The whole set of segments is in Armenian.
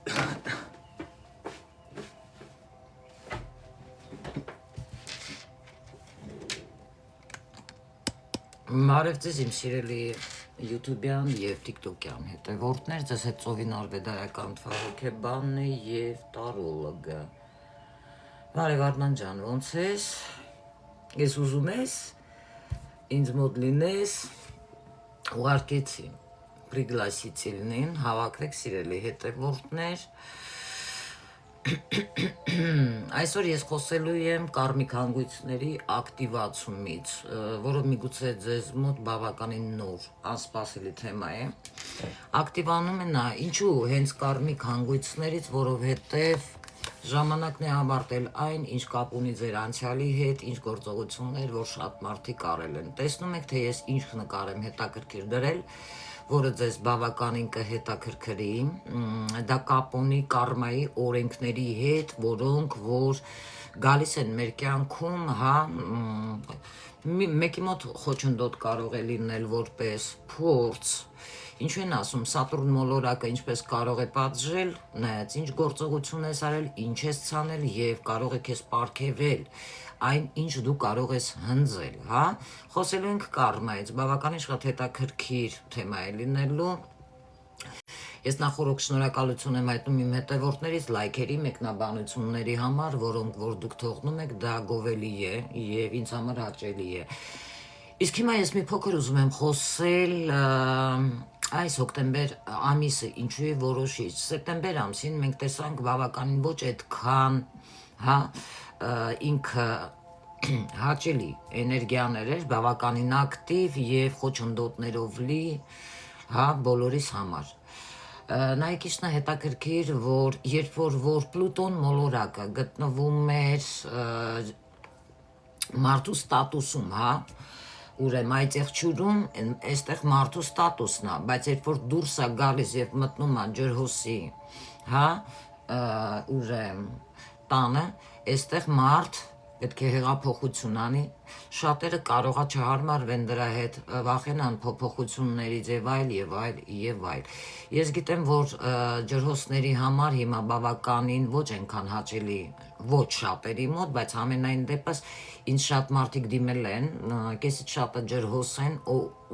Մարև ձեզ իմ սիրելի YouTube-յան և TikTok-յան հետևորդներ, ձեզ հետ ծովին արվեդայական թվահոգեբանն է և տարոլոգը։ Մարև Արման ջան, ոնց ես, ես ուզում ես, ինձ մոտ լինես, ուղարկեցի, պրիգլասիցի լինին, հավաքվեք սիրելի հետևորդներ, Այսօր ես խոսելու եմ կարմիկ հանգույցների ակտիվացումից, որը միգուցե ձեզ մոտ բավականին նոր, անսպասելի թեմա է։ Ակտիվանում է նա, ինչու հենց կարմիկ հանգույցներից, որովհետև ժամանակն է ավարտել այն, ինչ կապ ունի ձեր անցյալի հետ, ինչ գործողություններ, որ շատ մարդիկ արել են։ Տեսնում եք, թե ես ինչ նկար եմ հետաքրքիր դրել, որը ձեզ բավականին կհետաքրքրի, դա կապ ունի կարմայի օրենքների հետ, որոնք որ գալիս են մեր կյանքում, հա, մեկի մոտ խոչընդոտ կարող է լինել որպես փորձ, ինչու են ասում, Սատուրն մոլորակը ինչպես կարող է պատժել, նայած ինչ գործողություն ես արել, ինչ ես ցանել եւ կարող է քեզ պարգևել այն ինչ դու կարող ես հնձել, հա, խոսելու ենք կարմայից, բավականին շատ հետաքրքիր թեմա է լինելու, ես նախորդ շնորհակալություն եմ հայտնում իմ հետևորդներից լայքերի, մեկնաբանությունների համար, որոնք որ դուք թողնում եք, դա գովելի է եւ ինձ համար հաճելի է։ Իսկ հիմա ես մի փոքր ուզում եմ խոսել այս հոկտեմբեր ամիսը ինչու է որոշիչ։ Սեպտեմբեր ամսին մենք տեսանք բավականին ոչ այդքան, հա, ինքը հաճելի էներգիաներ էր, բավականին ակտիվ եւ խոչընդոտներով լի, հա, բոլորիս համար։ Նայեք ինչն է հետաքրքիր, որ երբ որ Պլուտոն մոլորակը գտնվում էր մարդու ստատուսում, հա, ուրեմն այդ եղջյուրում այստեղ մարդու ստատուսն է, բայց երբ որ դուրս է գալիս եւ մտնում է ջրհոսի, հա, ուրեմն տանը, այստեղ մարդ պետք է հեղափոխություն անի, շատերը կարողա չհարմարվեն դրա հետ, վախենան փոփոխություններից եւ այլ եւ այլ եւ այլ։ Ես գիտեմ, որ ջրհոսների համար հիմա բավականին ոչ այնքան հաճելի, ոչ շատերի մոտ, բայց ամենայն դեպս ինձ շատ մարդիկ դիմել են, կեսից շատը ջրհոս են,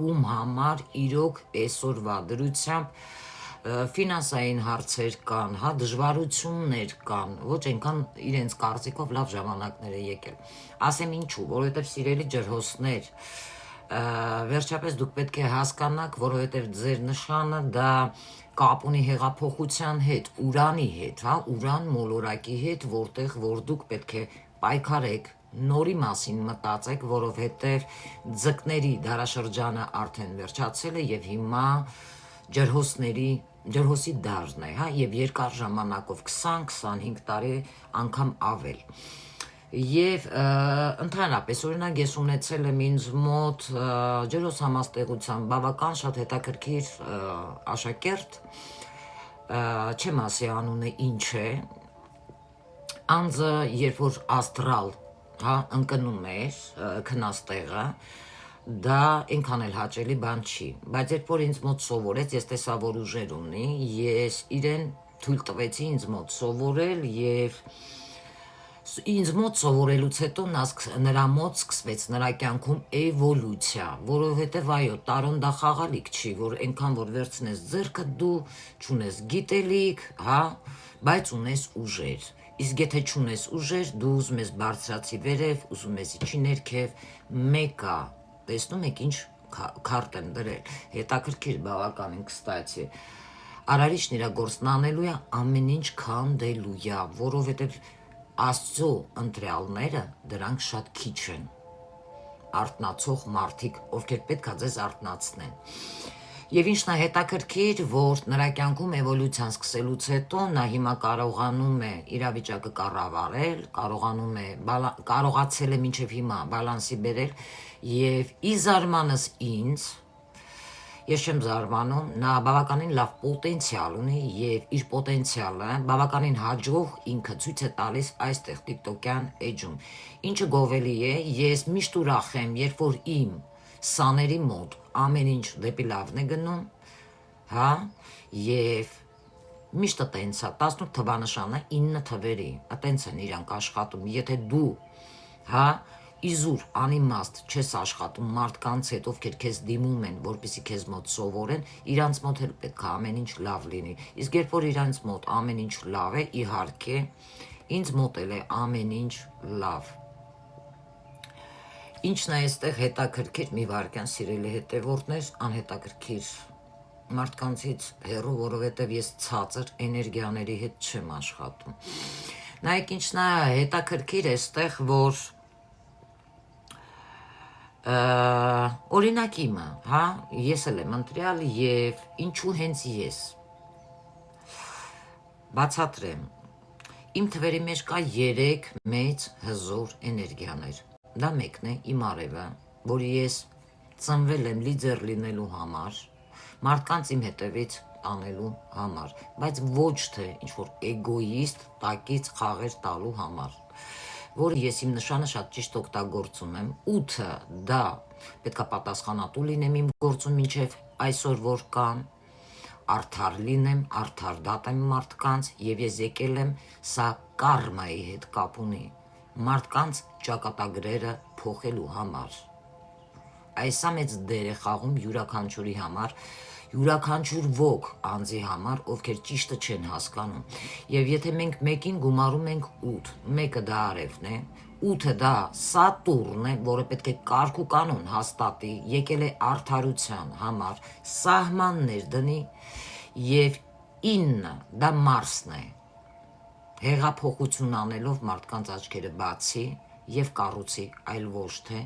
ում համար իրոք այսօրվա դրությամբ ֆինանսային հարցեր կան, հա, դժվարություններ կան, ոչ այնքան իրենց կարծիքով լավ ժամանակներ է եկել։ Ասեմ ինչու, որովհետև սիրելի ջրհոսներ, վերջապես դուք պետք է հասկանաք, որովհետև ձեր նշանը դա կապ ունի հեղափոխության հետ, ուրանի հետ, հա, ուրան մոլորակի հետ, որտեղ որ դուք պետք է պայքարեք, նորի մասին մտածեք, որովհետև ձկների դարաշրջանը արդեն վերջացել է եւ հիմա ջրհոսի դարն է, հա, եւ երկար ժամանակով 20-25 տարի անգամ ավել։ Եվ ընդհանրապես օրինակ ես ունեցել եմ ինձ մոտ ջրհոս համաստեղության բավական շատ հետաքրքիր աշակերտ, չեմ ասի անունը ինչ է, անձը երբ որ աստրալ, հա, ընկնում էր քնաստեղը, դա այնքան էլ հաճելի բան չի, բայց երբ որ ինձ մոտ սովորեց, ես տեսա, որ ուժեր ունի, ես իրեն թույլ տվեցի ինձ մոտ սովորել եւ ինձ մոտ սովորելուց հետո նրա մոտ սկսվեց նրա կյանքում էվոլյուցիա, որովհետև այո, տարոն դա խաղալիք չի, որ այնքան որ վերցնես ձեռքը դու չունես գիտելիք, հա, բայց ունես ուժեր։ Իսկ եթե չունես ուժեր, դու ուզում ես բարձրացի վերև, ուզում ես իջի ներքև, մեկը, տեսնում եք ինչ քարտ են դրել, հետաքրքիր բավականին կստացի։ Արարիչն իր գործն անելու է, ամեն ինչ քանդելու է, որովհետև Աստծո ընտրյալները դրանք շատ քիչ են, արթնացող մարդիկ, ովքեր պետք է ձեզ արթնացնեն։ Եվ ինչն է հետաքրքիր, որ նրա կյանքում էվոլյուցիան սկսելուց հետո նա հիմա կարողանում է իրավիճակը կառավարել, կարողացել է մինչև հիմա բալանսի բերել եւ ի զարմանս ինձ, ես չեմ զարմանում, նա բավականին լավ պոտենցիալ ունի եւ իր պոտենցիալը բավականին հաջող ինքը ցույց է տալիս այստեղ TikTok-յան էջում։ Ինչը գովելի է, ես միշտ ուրախ եմ, երբ որ իմ սաների մոտ ամեն ինչ դեպի լավն է գնում, հա, եւ Միշտ տենց է, 18 թվանշանը 9 թվերի, տենց են իրանք աշխատում, եթե դու, հա, իզուր անիմաստ չես աշխատում մարդկանց հետ, ովքեր քեզ դիմում են, որպեսզի քեզ մոտ սովորեն, իրանց մոտ էլ պետք է ամեն ինչ լավ լինի, իսկ երբ որ իրանց մոտ ամեն ինչ լավ է, իհարկե, ինձ մոտ էլ է ամեն ինչ լավ։ Ինչն է այստեղ հետաքրքիր, մի վարքյան սիրելի հետևորդներ, անհետաքրքիր մարդկանցից հեռու, որովհետև ես ցածր էներգիաների հետ չեմ աշխատում։ Նայեք ինչն է հետաքրքիր այստեղ, որ օրինակ իմը, հա, ես էլ եմ ընտրյալ եւ ինչու հենց ես։ Բացատրեմ։ Իմ թվերի մեջ կա 3 մեծ հզոր էներգիաներ։ Դա մեկն է իմ արևը, որի ես ծնվել եմ լիդեր լինելու համար, մարդկանց իմ հետևից տանելու համար, բայց ոչ թե ինչ-որ էգոիստ տակից խաղեր տալու համար, որը ես իմ նշանը շատ ճիշտ օգտագործում եմ, 8-ը դա պետք է պատասխանատու լինեմ իմ գործում մինչև այսօր որ կան, արդար լինեմ, արդար դատեմ մարդկանց եւ ես եկել եմ սա կարմայի հետ կապ ունի, մարդկանց ճակատագրերը փոխելու համար։ Այսա մեծ դեր է խաղում յուրաքանչյուրի համար, յուրաքանչյուր ոք անձի համար, ովքեր ճիշտը չեն հասկանում։ Եվ եթե մենք մեկին գումարում ենք 8, մեկը դա արևն է, 8-ը դա Սատուրնն է, որը պետք է կարգ ու կանոն հաստատի, եկել է արդարության համար, սահմաններ դնի, եւ 9-ը դա Մարսն է, հեղափոխություն անելով մարդկանց աչքերը բացի եւ կառուցի, այլ ոչ թե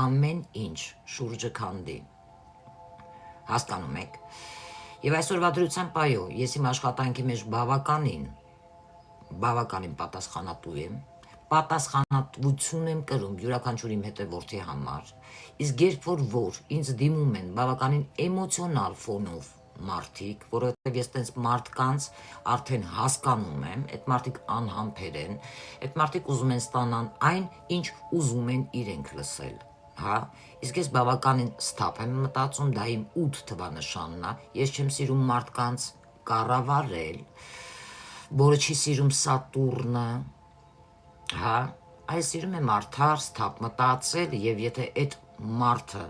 ամեն ինչ շուրջը քանդի։ Հասկանում եք։ Եվ այսօրվա դրության պայո ես իմ աշխատանքի մեջ բավականին պատասխանատու եմ, պատասխանատվություն եմ կրում յուրաքանչյուր իմ հետևորդի համար, իսկ երբ որ ինձ դիմում են բավականին էմոցիոնալ ֆոնով մարդիկ, որովհետև ես տենց մարդկանց արդեն հասկանում եմ, այդ մարդիկ անհամբեր են, այդ մարդիկ ուզում են ստանան այն, ինչ ուզում են իրենք լսել, հա, իսկ ես բավականին ստապ եմ մտածում, դա իմ 8 թվանշանն է, ես չեմ սիրում մարդկանց կառավարել, որը չի սիրում Սատուրնը, հա, այս սիրում եմ արդար, ստապ մտածել եւ եթե այդ մարդը,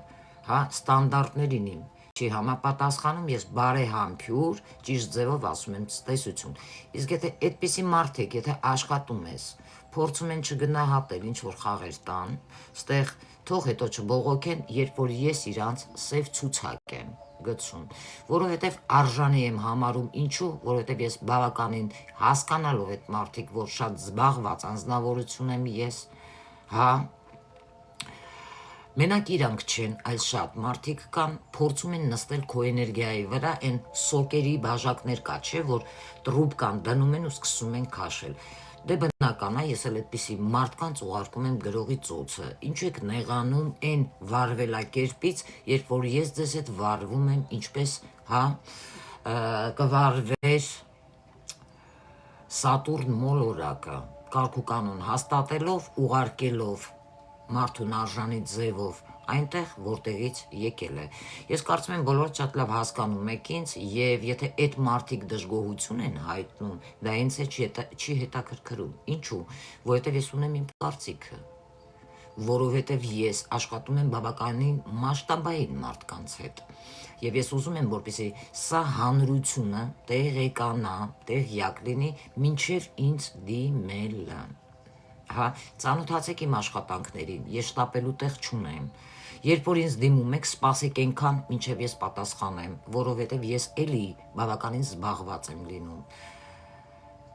հա, ստանդարտներին իմ չի համապատասխանում, ես բարեհամբույր, ճիշտ ձևով ասում եմ ցտեսություն։ Իսկ եթե այդպիսի մարդիկ, եթե աշխատում ես, փորձում են չգնահատել, ինչ որ խաղեր տան, ստեղ թող հետո չբողոքեն, երբ որ ես իրանց սև ցուցակ եմ գցում, որովհետև արժանի եմ համարում, ինչու, որովհետև ես բավականին հասկանալով այդ մարդիկ, որ շատ զբաղված անձնավորություն եմ ես, հա, մենակ իրանք չեն, այլ շատ մարդիկ կան, փորձում են նստել քո էներգիայի վրա, այն սոկերի բաժակներ կա, չէ, որ տրուբկան դնում են ու սկսում են քաշել։ Դե բնական է, ես էլ այդպիսի մարդկանց ուղարկում եմ գրողի ծոցը։ Ինչու եք նեղանում այն վարվելակերպից, երբ որ ես ձեզ հետ վարվում եմ, ինչպես, հա, կվարվեր Սատուրն մոլորակը, կարգ ու կանոն հաստատելով, ուղարկելով մարդուն արժանի ձևով այնտեղ, որտեղից եկել է։ Ես կարծում եմ բոլորը շատ լավ հասկանում եք ինձ եւ եթե այդ մարդիկ դժգոհություն են հայտնում, դա ինձ չի հետաքրքրում։ Ինչու՞, որովհետեւ ես ունեմ իմ կարծիքը, որովհետեւ ես աշխատում եմ բավականին մասշտաբային մարդկանց հետ։ Եվ ես ուզում եմ, որպեսզի սա հանրությունը տեղեկանա, տեղյակ լինի, մինչև ինձ դիմելը։ Հա, ծանոթացեք իմ աշխատանքներին, ես շտապելու տեղ չունեմ։ Երբ որ ինձ դիմում եք, սպասեք այնքան, մինչև ես պատասխանեմ, որովհետև ես էլի բավականին զբաղված եմ լինում։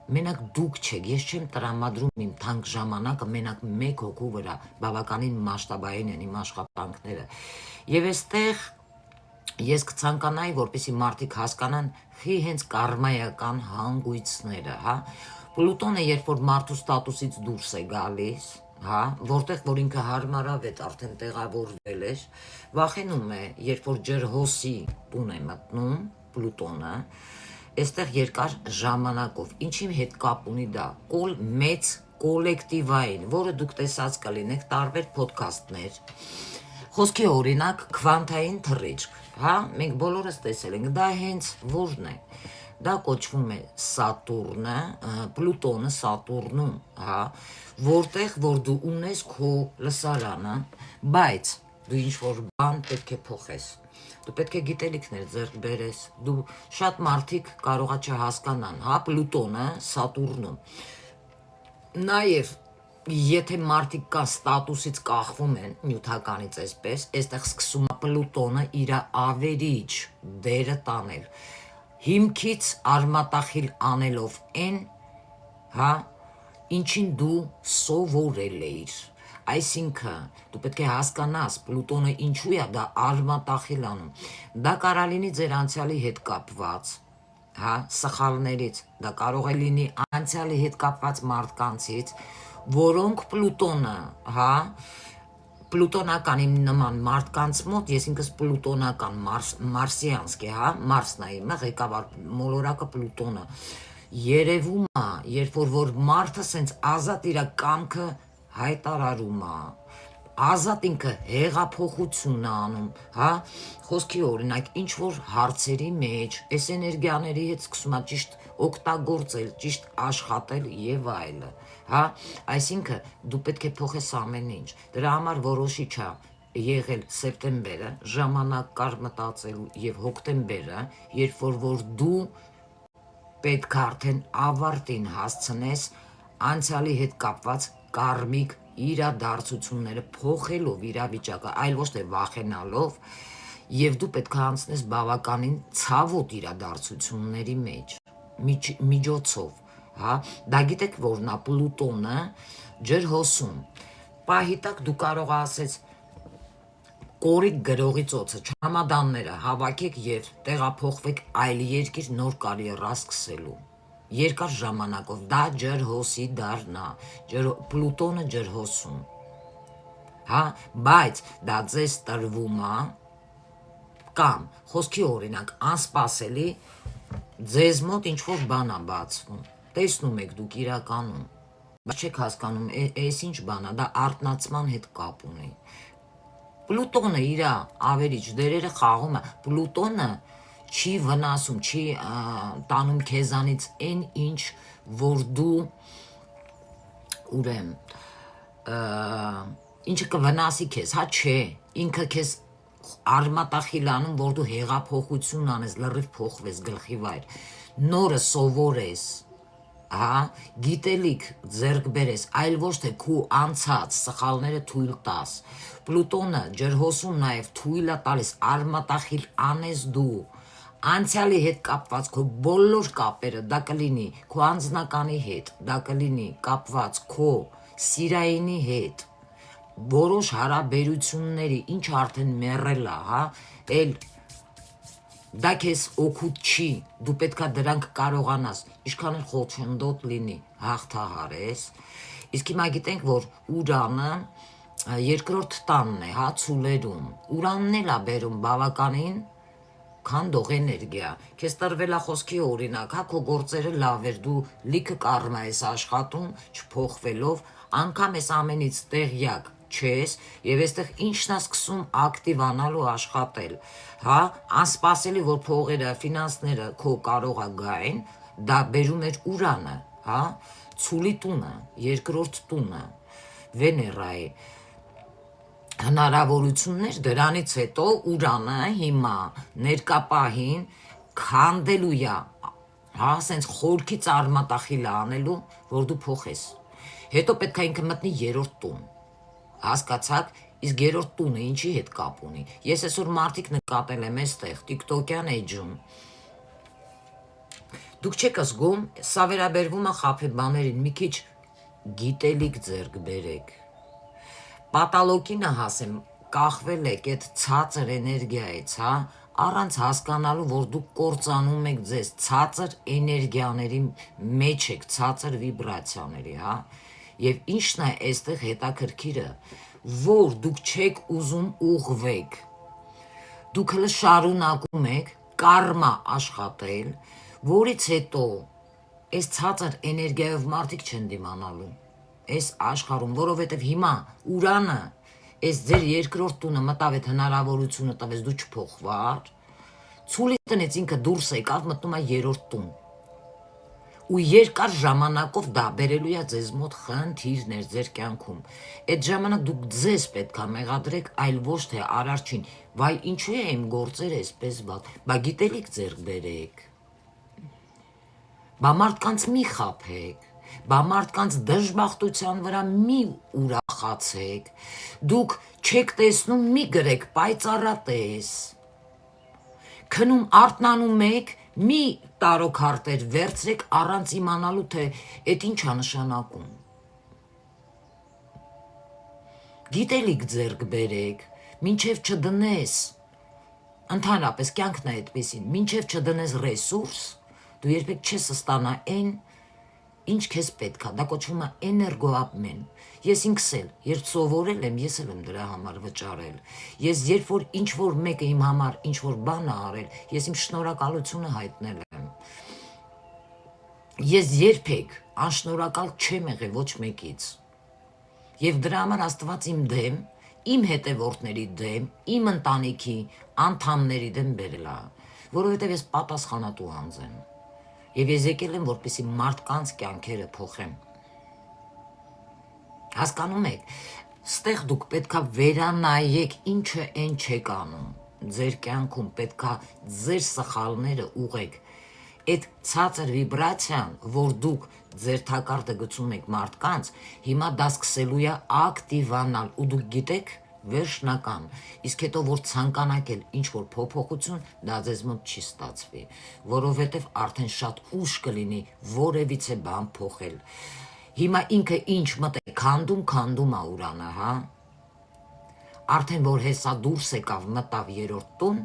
Մենակ դուք չեք, ես չեմ տրամադրում իմ թանկ ժամանակը մենակ մեկ հոգու վրա, բավականին մասշտաբային են իմ աշխատանքները։ Եվ այստեղ ես կցանկանայի, որպեսզի մարդիկ հասկանան հենց կարմայական հանգույցները, հա։ Պլուտոնը, երբ որ մարդու ստատուսից դուրս է գալիս, հա, որտեղ որ ինքը հարմարավետ արդեն տեղավորվել էր, վախենում է, երբ որ ջրհոսի տուն է մտնում Պլուտոնը, այստեղ երկար ժամանակով, ինչի հետ կապ ունի դա, մեծ կոլեկտիվային, որը դուք տեսած կլինեք տարբեր ոդքասթներ, խոսքի օրինակ քվանտային թռիչք, հա, մենք բոլորս տեսել ենք, դա հենց որն է, դա կոչվում է Սատուրնը, Պլուտոնը Սատուրնում, հա, որտեղ որ դու ունես քո լսարանը, բայց դու ինչ-որ բան պետք է փոխես։ Դու պետք է գիտելիքներ ձեռք բերես, դու շատ մարդիկ կարողա չհասկանան, հա, Պլուտոնը Սատուրնում։ Նաև եթե մարդիկ կան ստատուսից կախվում են նյութականից այսպես, այստեղ սկսում է Պլուտոնը իր ավերիչ դերը տանել։ Հիմքից արմատախիլ անելով այն, հա, ինչին դու սովորել էիր։ Այսինքն դու պետք է հասկանաս Պլուտոնը ինչու է դա արմատախիլ անում։ Դա կարա լինի ձեր անցյալի հետ կապված, հա, սխալներից, դա կարող է լինի անցյալի հետ կապված մարդկանցից, որոնք Պլուտոնը, հա, պլուտոնական իմ նման մարդկանց մոտ, ես ինքս պլուտոնական մարսիանսկ է, հա, Մարսն է իմը, ղեկավար մոլորակը Պլուտոնը, երևում է, երբ որ մարդը սենց ազատ իր կամքը հայտարարում է, ազատ ինքը հեղափոխություն է անում, հա, խոսքի օրինակ ինչ-որ հարցերի մեջ, այս էներգիաների հետ սկսում է ճիշտ օգտագործել, ճիշտ աշխատել և այլը, հա, այսինքն դու պետք է փոխես ամեն ինչ, դրա համար որոշիչ է եղել սեպտեմբերը, ժամանակ կար մտածելու և հոկտեմբերը, երբ որ դու պետք է արդեն ավարտին հասցնես անցյալի հետ կապված կարմիկ իրադարձությունները փոխելով իրավիճակը, այլ ոչ թե վախենալով, և դու պետք է անցնես բավականին ցավոտ իրադարձությունների մեջ, միջոցով, հա, դա գիտեք որն է Պլուտոնը ջրհոսում, պահի տակ դու կարող ասես կորիկ գրողի ծոցը, չհամադանները հավաքեք և տեղափոխվեք այլ երկիր նոր կարիերա սկսելու, երկար ժամանակով, դա ջրհոսի դարն է, Պլուտոնը ջրհոսում, հա, բայց դա ձեզ տրվում է, կամ խոսքի օրինակ անսպասելի ձեզ մոտ ինչ-որ բան է բացվում, տեսնում եք դուք իրականում, բայց չեք հասկանում, այս ինչ բան է, դա արթնացման հետ կապ ունի, Պլուտոնը իր ավերիչ դերերը խաղում է, Պլուտոնը չի վնասում, չի տանում քեզանից այն ինչ, որ դու ուրեմ, ինչը կվնասի քեզ, հա չէ, ինքը քեզ արմատախիլ անում, որ դու հեղափոխություն անես, լրիվ փոխվես գլխի վայր, նորը սովորես, հա, գիտելիք ձեռք բերես, այլ ոչ թե քու անցած սխալները թույլ տաս, Պլուտոնը ջրհոսում նաև թույլ է տալիս արմատախիլ անես դու, անցյալի հետ կապված քո բոլոր կապերը, դա կլինի քո անձնականի հետ, դա կլինի կապված քո սիրայինի հետ, որոշ հարաբերությունների, ինչ արդեն մեռել է, հա, էլ դա քեզ օգուտ չի, դու պետք է դրանք կարողանաս, ինչքան էլ խոչընդոտ լինի, հաղթահարես, իսկ հիմա գիտենք, որ Ուրանը երկրորդ տանն է, հա, ցուլերում, Ուրանն էլ է բերում բավականին քանդող էներգիա, քեզ տրվել է խոսքի օրինակ, հա, քո գործերը լավ էր, դու լիքը կարմա ես աշխատում, չփոխվելով, անգամ ես ամենից տեղյակ չես, և այստեղ ինչն է սկսում ակտիվանալ ու աշխատել, հա, անսպասելի, որ փողերը, ֆինանսները քո կարող է գային, դա բերում էր Ուրանը, հա, ցուլի տունը, երկրորդ տունը, Վեներայի, հնարավորություններ, դրանից հետո Ուրանը հիմա ներկապահին քանդելու է, հա, սենց խորքից արմատախիլ անելու, որ դու փոխես, հետո պետք է ինքը մտնի երրորդ տուն, հասկացաք, իսկ երրորդ տունը ինչի հետ կապ ունի, ես այսօր մարդիկ նկատել եմ այստեղ, տիկտոկյան էջում, դուք չեք զգում, սա վերաբերվում է խաբեբաներին, մի քիչ գիտելիք ձեռք բերեք, պատալոկինը հասեմ, կախվել եք այդ ցածր էներգիայից, հա, առանց հասկանալու, որ դուք կործանում եք ձեզ, ցածր էներգիաների մեջ եք, ցածր վիբրացիաների, հա, և ինչն է այստեղ հետաքրքիրը, որ դուք չեք ուզում ուղղվեք, դուք հլը շարունակում եք կարմա աշխատել, որից հետո այս ցածր էներգիայով մարդիկ չեն դիմանալու, այս աշխարհում, որովհետև հիմա Ուրանը այս ձեր երկրորդ տունը մտավ այդ հնարավորությունը տվեց դու չփոխվար, Ցուլի տնից ինքը դուրս եկավ, մտնում է երրորդ տուն։ Ու երկար ժամանակով դա բերելու է ձեզ մոտ խնդիրներ ձեր կյանքում։ Այդ ժամանակ դուք ձեզ պետք է մեղադրեք, այլ ոչ թե Արարչին։ Վայ, ինչու է իմ գործերը այսպես վատ։ Բա գիտելիք ձեռք բերեք։ Բա մարդկանց մի խաբեք, բա մարդկանց դժբախտության վրա մի ուրախացեք, դուք չեք տեսնում մի գրեք պայծառատես, քնում արթնանում եք, մի տարոքարտեր վերցրեք առանց իմանալու, թե այդ ինչ է նշանակում։ Գիտելիք ձեռք բերեք, մինչև չդնես, ընդհանրապես կյանքն է այդպեսին, մինչև չդնես ռեսուրս, դու երբեք չես ստանա այն, ինչ քեզ պետք է, դա կոչվում է էներգոապմեն։ Ես ինքս էլ, երբ սովորել եմ, ես էլ եմ դրա համար վճարել։ Ես երբ որ ինչ-որ մեկը իմ համար ինչ-որ բան է արել, ես իմ շնորհակալությունը հայտնել եմ։ Ես երբեք անշնորհակալ չեմ եղել ոչ մեկից։ Եվ դրա համար Աստված իմ դեմ, իմ հետևորդների դեմ, իմ ընտանիքի անդամների դեմ բերել է, որովհետև ես պատասխանատու անձ եմ։ Եվ ես եկել եմ, որպեսզի մարդկանց կյանքերը փոխեմ։ Հասկանում եք, ստեղ դուք պետքա վերանայեք, ինչը այն չեք անում։ Ձեր կյանքում պետքա ձեր սխալները ուղեք։ Այդ ցածր վիբրացիան, որ դուք ձեր թակարդը գցում եք մարդկանց, հիմա դա սկսելու է ակտիվանալ, ու դուք գիտեք, վերջնական, իսկ հետո որ ցանկանաք էլ ինչ-որ փոփոխություն, դա ձեզ մոտ չի ստացվի, որովհետև արդեն շատ ուշ կլինի որևիցե բան փոխել։ Հիմա ինքը ինչ մտե քանդում է Ուրանը, հա։ Արդեն որ հեսա դուրս եկավ, մտավ երրորդ տուն,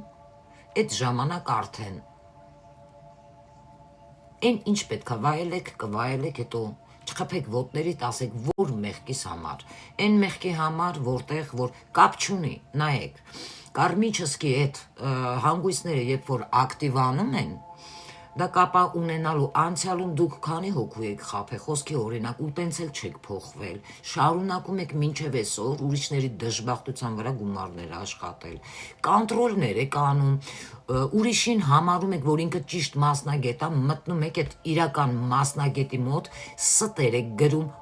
այդ ժամանակ արդեն այն ինչ պետքա վայելեք, կվայելեք, հետո չխփեք ոտներիդ, ասեք որ մեղքիս համար, այն մեղքի համար, որտեղ որ կապ չունի, նայեք, կարմիչսկի այդ հանգույցները, երբ որ ակտիվանում են, դա կապա ունենալու անցյալում դուք քանի հոգու եք խաբել, խոսքի օրինակ, ու տենց էլ չեք փոխվել, շարունակում եք մինչև այսօր ուրիշների դժբախտության վրա գումարներ աշխատել, կոնտրոլներ եք անում, ուրիշին համարում եք, որ ինքը ճիշտ մասնագետ է, մտնում եք այդ իրական մասնագետի մոտ, ստեր եք գրում,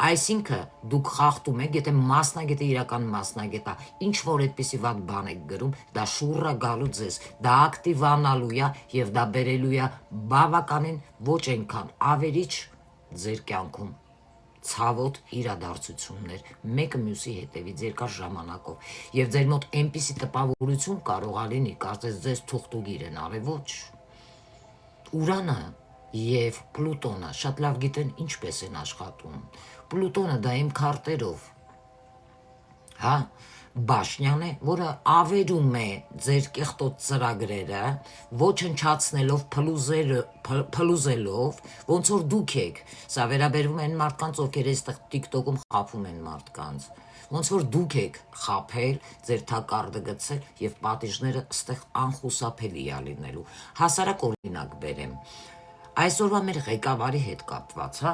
այսինքն դուք խախտում եք, եթե մասնագետը իրական մասնագետ է, ինչ որ այդպիսի վատ բան եք գրում, դա շուռա գալու ձեզ, դա ակտիվանալու է եւ դա բերելու է բավականին ոչ այնքան ավերիչ ձեր կյանքում ցավոտ իրադարձություններ, մեկը մյուսի հետևից երկար ժամանակով, եւ ձեր մոտ այնպիսի տպավորություն կարող է լինի, կարծես ձեզ թուղթուգիր են արել, ոչ։ Ուրանը եւ Պլուտոնը շատ լավ գիտեն ինչպես են աշխատում։ Պլուտոնը դա իմ քարտերով, հա, բաշնյան է, որը ավերում է ձեր կեղտոտ ծրագրերը, ոչնչացնելով, փլուզելով, ոնց որ դուք եք, սա վերաբերվում է այն մարդկանց, ովքեր այստեղ TikTok-ում խաբում են մարդկանց, ոնց որ դուք եք խաբել, ձեր թակարդը գցել եւ պատիժները ստեղ անխուսափելի է լինելու։ Հասարակ օրինակ բերեմ, այսօրվա մեր ղեկավարի հետ կապված, հա,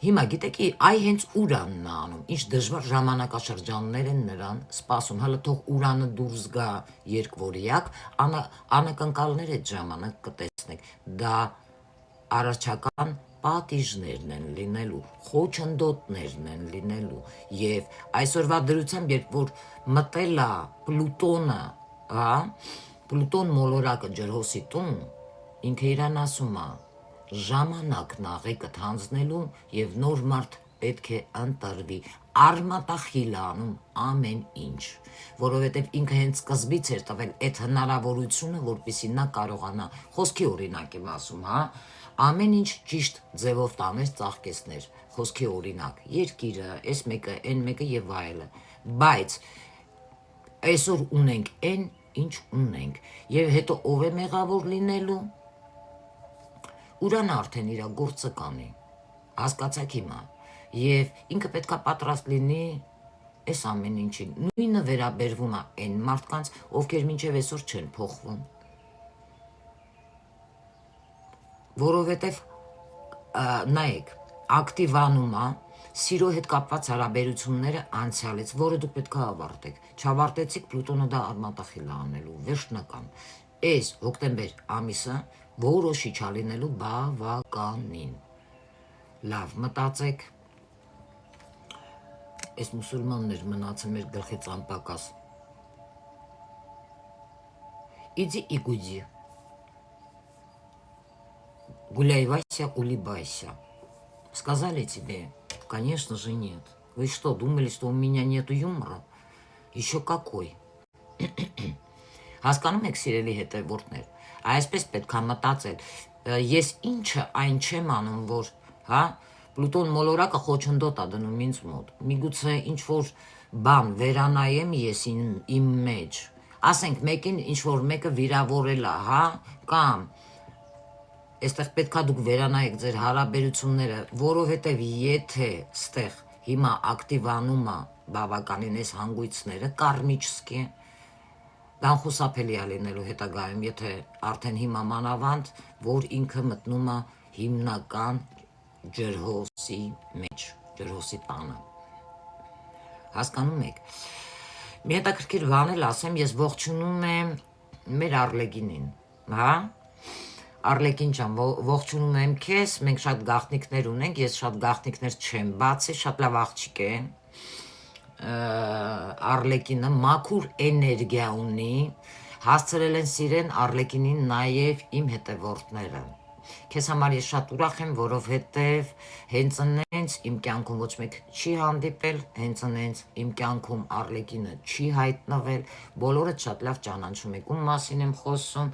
հիմա գիտեք, այ հենց Ուրանն է անում, ինչ դժվար ժամանակաշրջաններ են նրան սպասում, հələ թող Ուրանը դուրս գա երկվորյակ, անակնկալներ այդ ժամանակ կտեսնեք, դա արարչական պատիժներն են լինելու, խոչընդոտներն են լինելու, եւ այսօրվա դրությամբ, երբ որ մտել է Պլուտոնը, հա, Պլուտոն մոլորակը ջրհոսի տուն, ինքը իրան ասում է, ժամանակն աղեկդ հանձնելու եւ նոր մարդ պետք է ընտրվի, արմատախիլ անում ամեն ինչ, որովհետեւ ինքը հենց սկզբից էր տվել այդ հնարավորությունը, որպեսզի նա կարողանա, խոսքի օրինակ եմ ասում, հա, ամեն ինչ ճիշտ ձևով տաներ, ծաղկեցներ, խոսքի օրինակ, երկիրը, այս մեկը, այն մեկը եւ այլը, բայց այսօր ունենք այն, ինչ ունենք, եւ հետո ով է մեղավոր լինելու։ Ուրանը արդեն իր գործը կանի, հասկացաք հիմա, եւ ինքը պետքա պատրաստ լինի այս ամեն ինչին, նույնը վերաբերվում է այն մարդկանց, ովքեր մինչև այսօր չեն փոխվում, որովհետեւ նայեք, ակտիվանում է սիրո հետ կապված հարաբերությունները անցյալից, որը դուք պետք է ավարտեք, չավարտեցիք, Պլուտոնը դա արմատախիլ է անելու, վերջնական, այս հոկտեմբեր ամիսը որոշիչ ալինելու բավականին։ Լավ մտածեք, այս մուսուլմաններ մնացել մեր գլխից անպակաս։ Иди и гуди. Гуляй, Вася, улыбайся. Сказали тебе? Конечно же нет. Вы что, думали, что у меня нету юмора? Еще какой. Հասկանում եք սիրելի հետևորդներ, այսպես պետք է մտածել, ես ինչը այն չեմ անում, որ, հա, Պլուտոն մոլորակը խոչընդոտ է դնում ինձ մոտ, միգուցե ինչ-որ բան վերանայեմ ես իմ մեջ, ասենք մեկին ինչ-որ մեկը վիրավորել է, հա, կամ այստեղ պետք է դուք վերանայեք ձեր հարաբերությունները, որովհետև եթե ստեղ հիմա ակտիվանում է բավականին այս հանգույցները, կարմիչսկի, դան խուսափելի է լինելու հետագայում, եթե արդեն հիմա մանավանդ, որ ինքը մտնում է հիմնական ջրհոսի մեջ, ջրհոսի տանը։ Հասկանում եք։ Մի հետաքրքիր բան էլ ասեմ, ես ողջունում եմ մեր Արլեկինին, հա։ Արլեկին ջան, ողջունում եմ քեզ, մենք շատ գաղտնիքներ ունենք, ես շատ գաղտնիքներ չեմ բացի, շատ լավ աղջիկ է։ Արլեկինը մաքուր էներգիա ունի, հասցրել են սիրեն Արլեկինին նաև իմ հետևորդները։ Քեզ համար ես շատ ուրախ եմ, որովհետև հենց այնց իմ կյանքում ոչ մեկ չի հանդիպել, հենց այնց իմ կյանքում Արլեկինը չի հայտնվել, բոլորը շատ լավ ճանաչում եք, ում մասին եմ խոսում,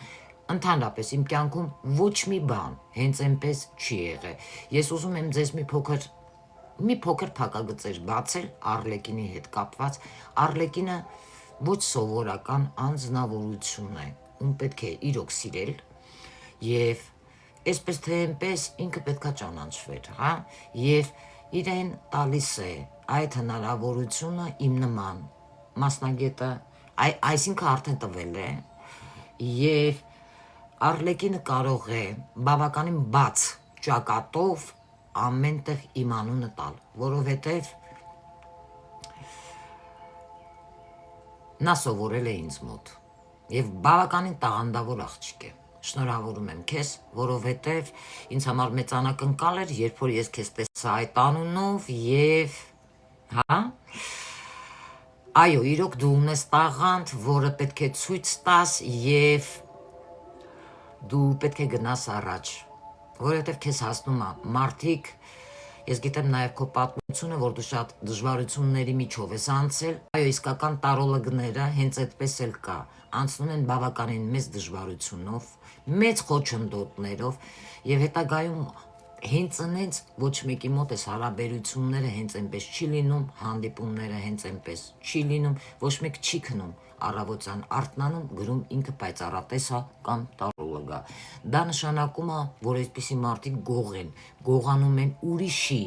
ընդհանրապես իմ կյանքում ոչ մի բան հենց այնպես չի եղել։ Ես ուզում եմ ձեզ մի փոքր փակագծեր բացել Արլեկինի հետ կապված։ Արլեկինը ոչ սովորական անձնավորություն է, ում պետք է իրոք սիրել եւ այսպես թե այնպես ինքը պետք է ճանաչվեր, հա, եւ իրեն տալիս է այդ հնարավորությունը իմ նման մասնագետը, այսինքն արդեն տվել է եւ Արլեկինը կարող է բավականին բաց ճակատով ամենտեղ իմ անունը տալ, որովհետև նա սովորել է ինձ մոտ եւ բավականին տաղանդավոր աղջիկ է։ Շնորհավորում եմ քեզ, որովհետև ինձ համար մեծ անակնկալ էր, երբ որ ես քեզ տեսա այդ անունով եւ հա այո, իրոք դու ունես տաղանդ, որը պետք է ցույց տաս եւ դու պետք է գնաս առաջ, որովհետև քեզ հասնում է մարդիկ, ես գիտեմ նաև քո պատմությունը, որ դու շատ դժվարությունների միջով ես անցել, այո, իսկական տարոլոգները հենց այդպես էլ կա, անցնում են բավականին մեծ դժվարությունով, մեծ խոչընդոտներով եւ հետագայում հենց այնց ոչ մեկի մոտ այս հարաբերությունները հենց այնպես չի լինում, հանդիպումները հենց այնպես չի լինում, ոչ մեկ չի քնում առավոտյան արթնանում գրում ինքը պայծառատեսա կամ տարոլոգա։ Դա նշանակում է, որ այսպիսի մարդիկ գող են, գողանում են ուրիշի,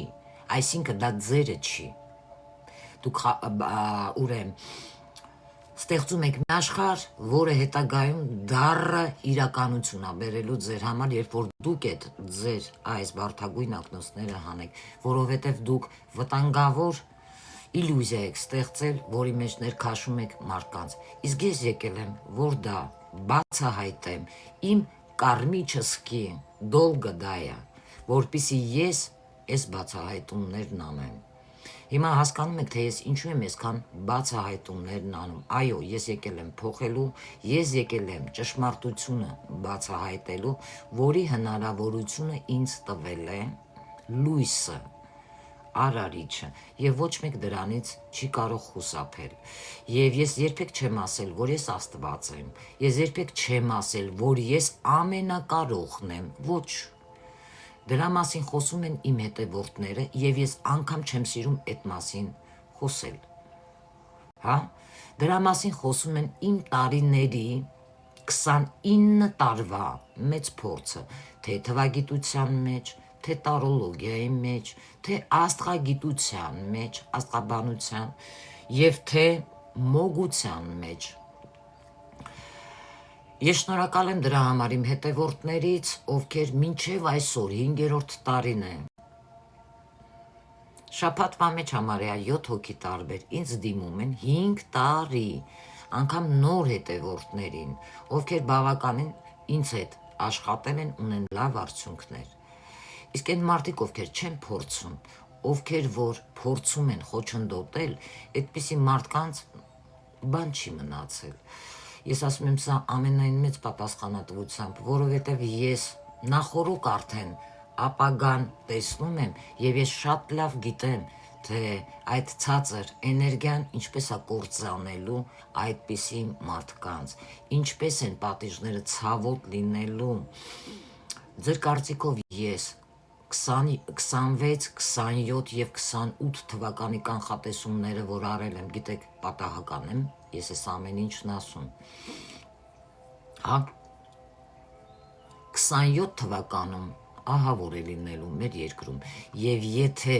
այսինքն դա ձերը չի։ Դուք ուրեմն ստեղծում եք մի աշխարհ, որը հետագայում դառը իրականություն է բերելու ձեր համար, երբ որ դուք եք ձեր այս բարդագույն ակնոցները հանեք, որովհետև դուք վտանգավոր իլյուզիա եք ստեղծել, որի մեջ ներքաշում եք մարդկանց։ Իսկ ես եկել եմ, որ դա բացահայտեմ, իմ կարմիչսկի դոլգը դա է, որպեսզի ես այս բացահայտումներն անեմ։ Հիմա հասկանում եք, թե ես ինչու եմ այսքան բացահայտումներն անում։ Այո, ես եկել եմ փոխելու, ես եկել եմ ճշմարտությունը բացահայտելու, որի հնարավորությունը ինձ տվել է լույսը, արարիչը, եւ ոչ մեկ դրանից չի կարող խուսափել։ Եվ ես երբեք չեմ ասել, որ ես Աստված եմ։ Ես երբեք չեմ ասել, որ ես ամենակարողն եմ։ Ոչ։ Դրա մասին խոսում են իմ հետևորդները եւ ես անգամ չեմ սիրում այդ մասին խոսել։ Հա? Դրա մասին խոսում են իմ տարիների 29 տարվա մեծ փորձը, թե թվագիտության մեջ, թե տարոլոգիայի մեջ, թե աստղագիտության մեջ, աստղաբանության եւ թե մոգության մեջ։ Ես շնորհակալ եմ դրա համար իմ հետևորդներից, ովքեր մինչև այսօր 5-րդ տարին է։ Շաբաթվա մեջ համարյա 7 հոգի տարբեր ինձ դիմում են 5 տարի, անգամ նոր հետևորդներին, ովքեր բավականին ինձ հետ աշխատել են, ունեն լավ արդյունքներ։ Իսկ այն մարդիկ, ովքեր չեն փորձում, ովքեր որ փորձում են խոչընդոտել, այդպիսի մարդկանց բան չի մնացել։ Ես ասում եմ սա ամենայն մեծ պատասխանատվությամբ, որովհետև ես նախորոք արդեն ապագան տեսնում եմ եւ ես շատ լավ գիտեմ, թե այդ ցածր էներգիան ինչպես է կործանելու այդպիսի մարդկանց, ինչպես են պատիժները ցավոտ լինելու։ Ձեր կարծիքով ես 26, 27 եւ 28 թվականի կանխատեսումները, որ արել եմ, գիտեք, պատահական եմ, ես ես ամեն ինչն ասում։ Հա 27 թվականում ահա որ է լինելու մեր երկրում, եւ եթե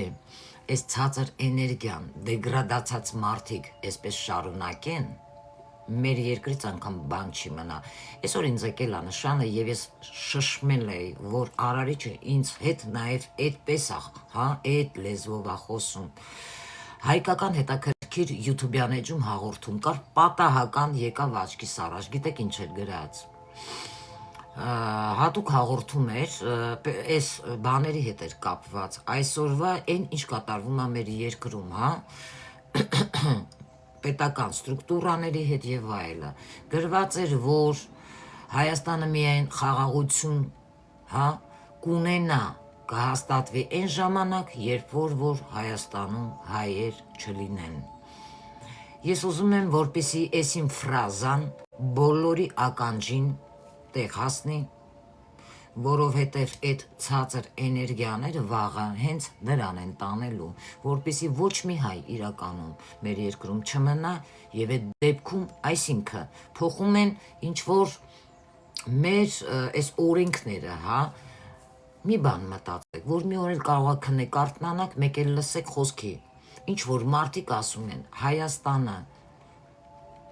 այս ցածր էներգիան դեգրադացած մարդիկ այսպես շարունակեն, մեր երկրից անգամ բան չի մնա։ Այսօր ինձ եկել է նշանը եւ ես շշմել էի, որ Արարիչը ինձ հետ նաեւ այդպես է, հա, այդ լեզվով է խոսում։ Հայկական հետաքրքիր YouTube-յան էջում հաղորդում կար, պատահական եկավ աչքիս առաջ, գիտեք ինչ էր գրած։ Հատուկ հաղորդում էր, այս բաների հետ էր կապված, այսօրվա այն ինչ կատարվում է մեր երկրում, հա, պետական ստրուկտուրաների հետ եւ այլը։ Գրված էր, որ Հայաստանը միայն խաղաղություն, հա, կունենա, կհաստատվի այն ժամանակ, երբ որ Հայաստանում հայեր չլինեն։ Ես ուզում եմ, որպեսզի այս իմ ֆրազան բոլորի ականջին տեղ հասնի, որովհետև այդ ցածր էներգիաները վաղը հենց նրան են տանելու, որպեսզի ոչ մի հայ իրականում մեր երկրում չմնա եւ այդ դեպքում, այսինքն փոխում են ինչ որ մեր այս օրենքները, հա, մի բան մտածեք, որ մի օր էլ կարող է քնեք արթնանաք, մեկ էլ լսեք խոսքի, ինչ որ մարդիկ ասում են, Հայաստանը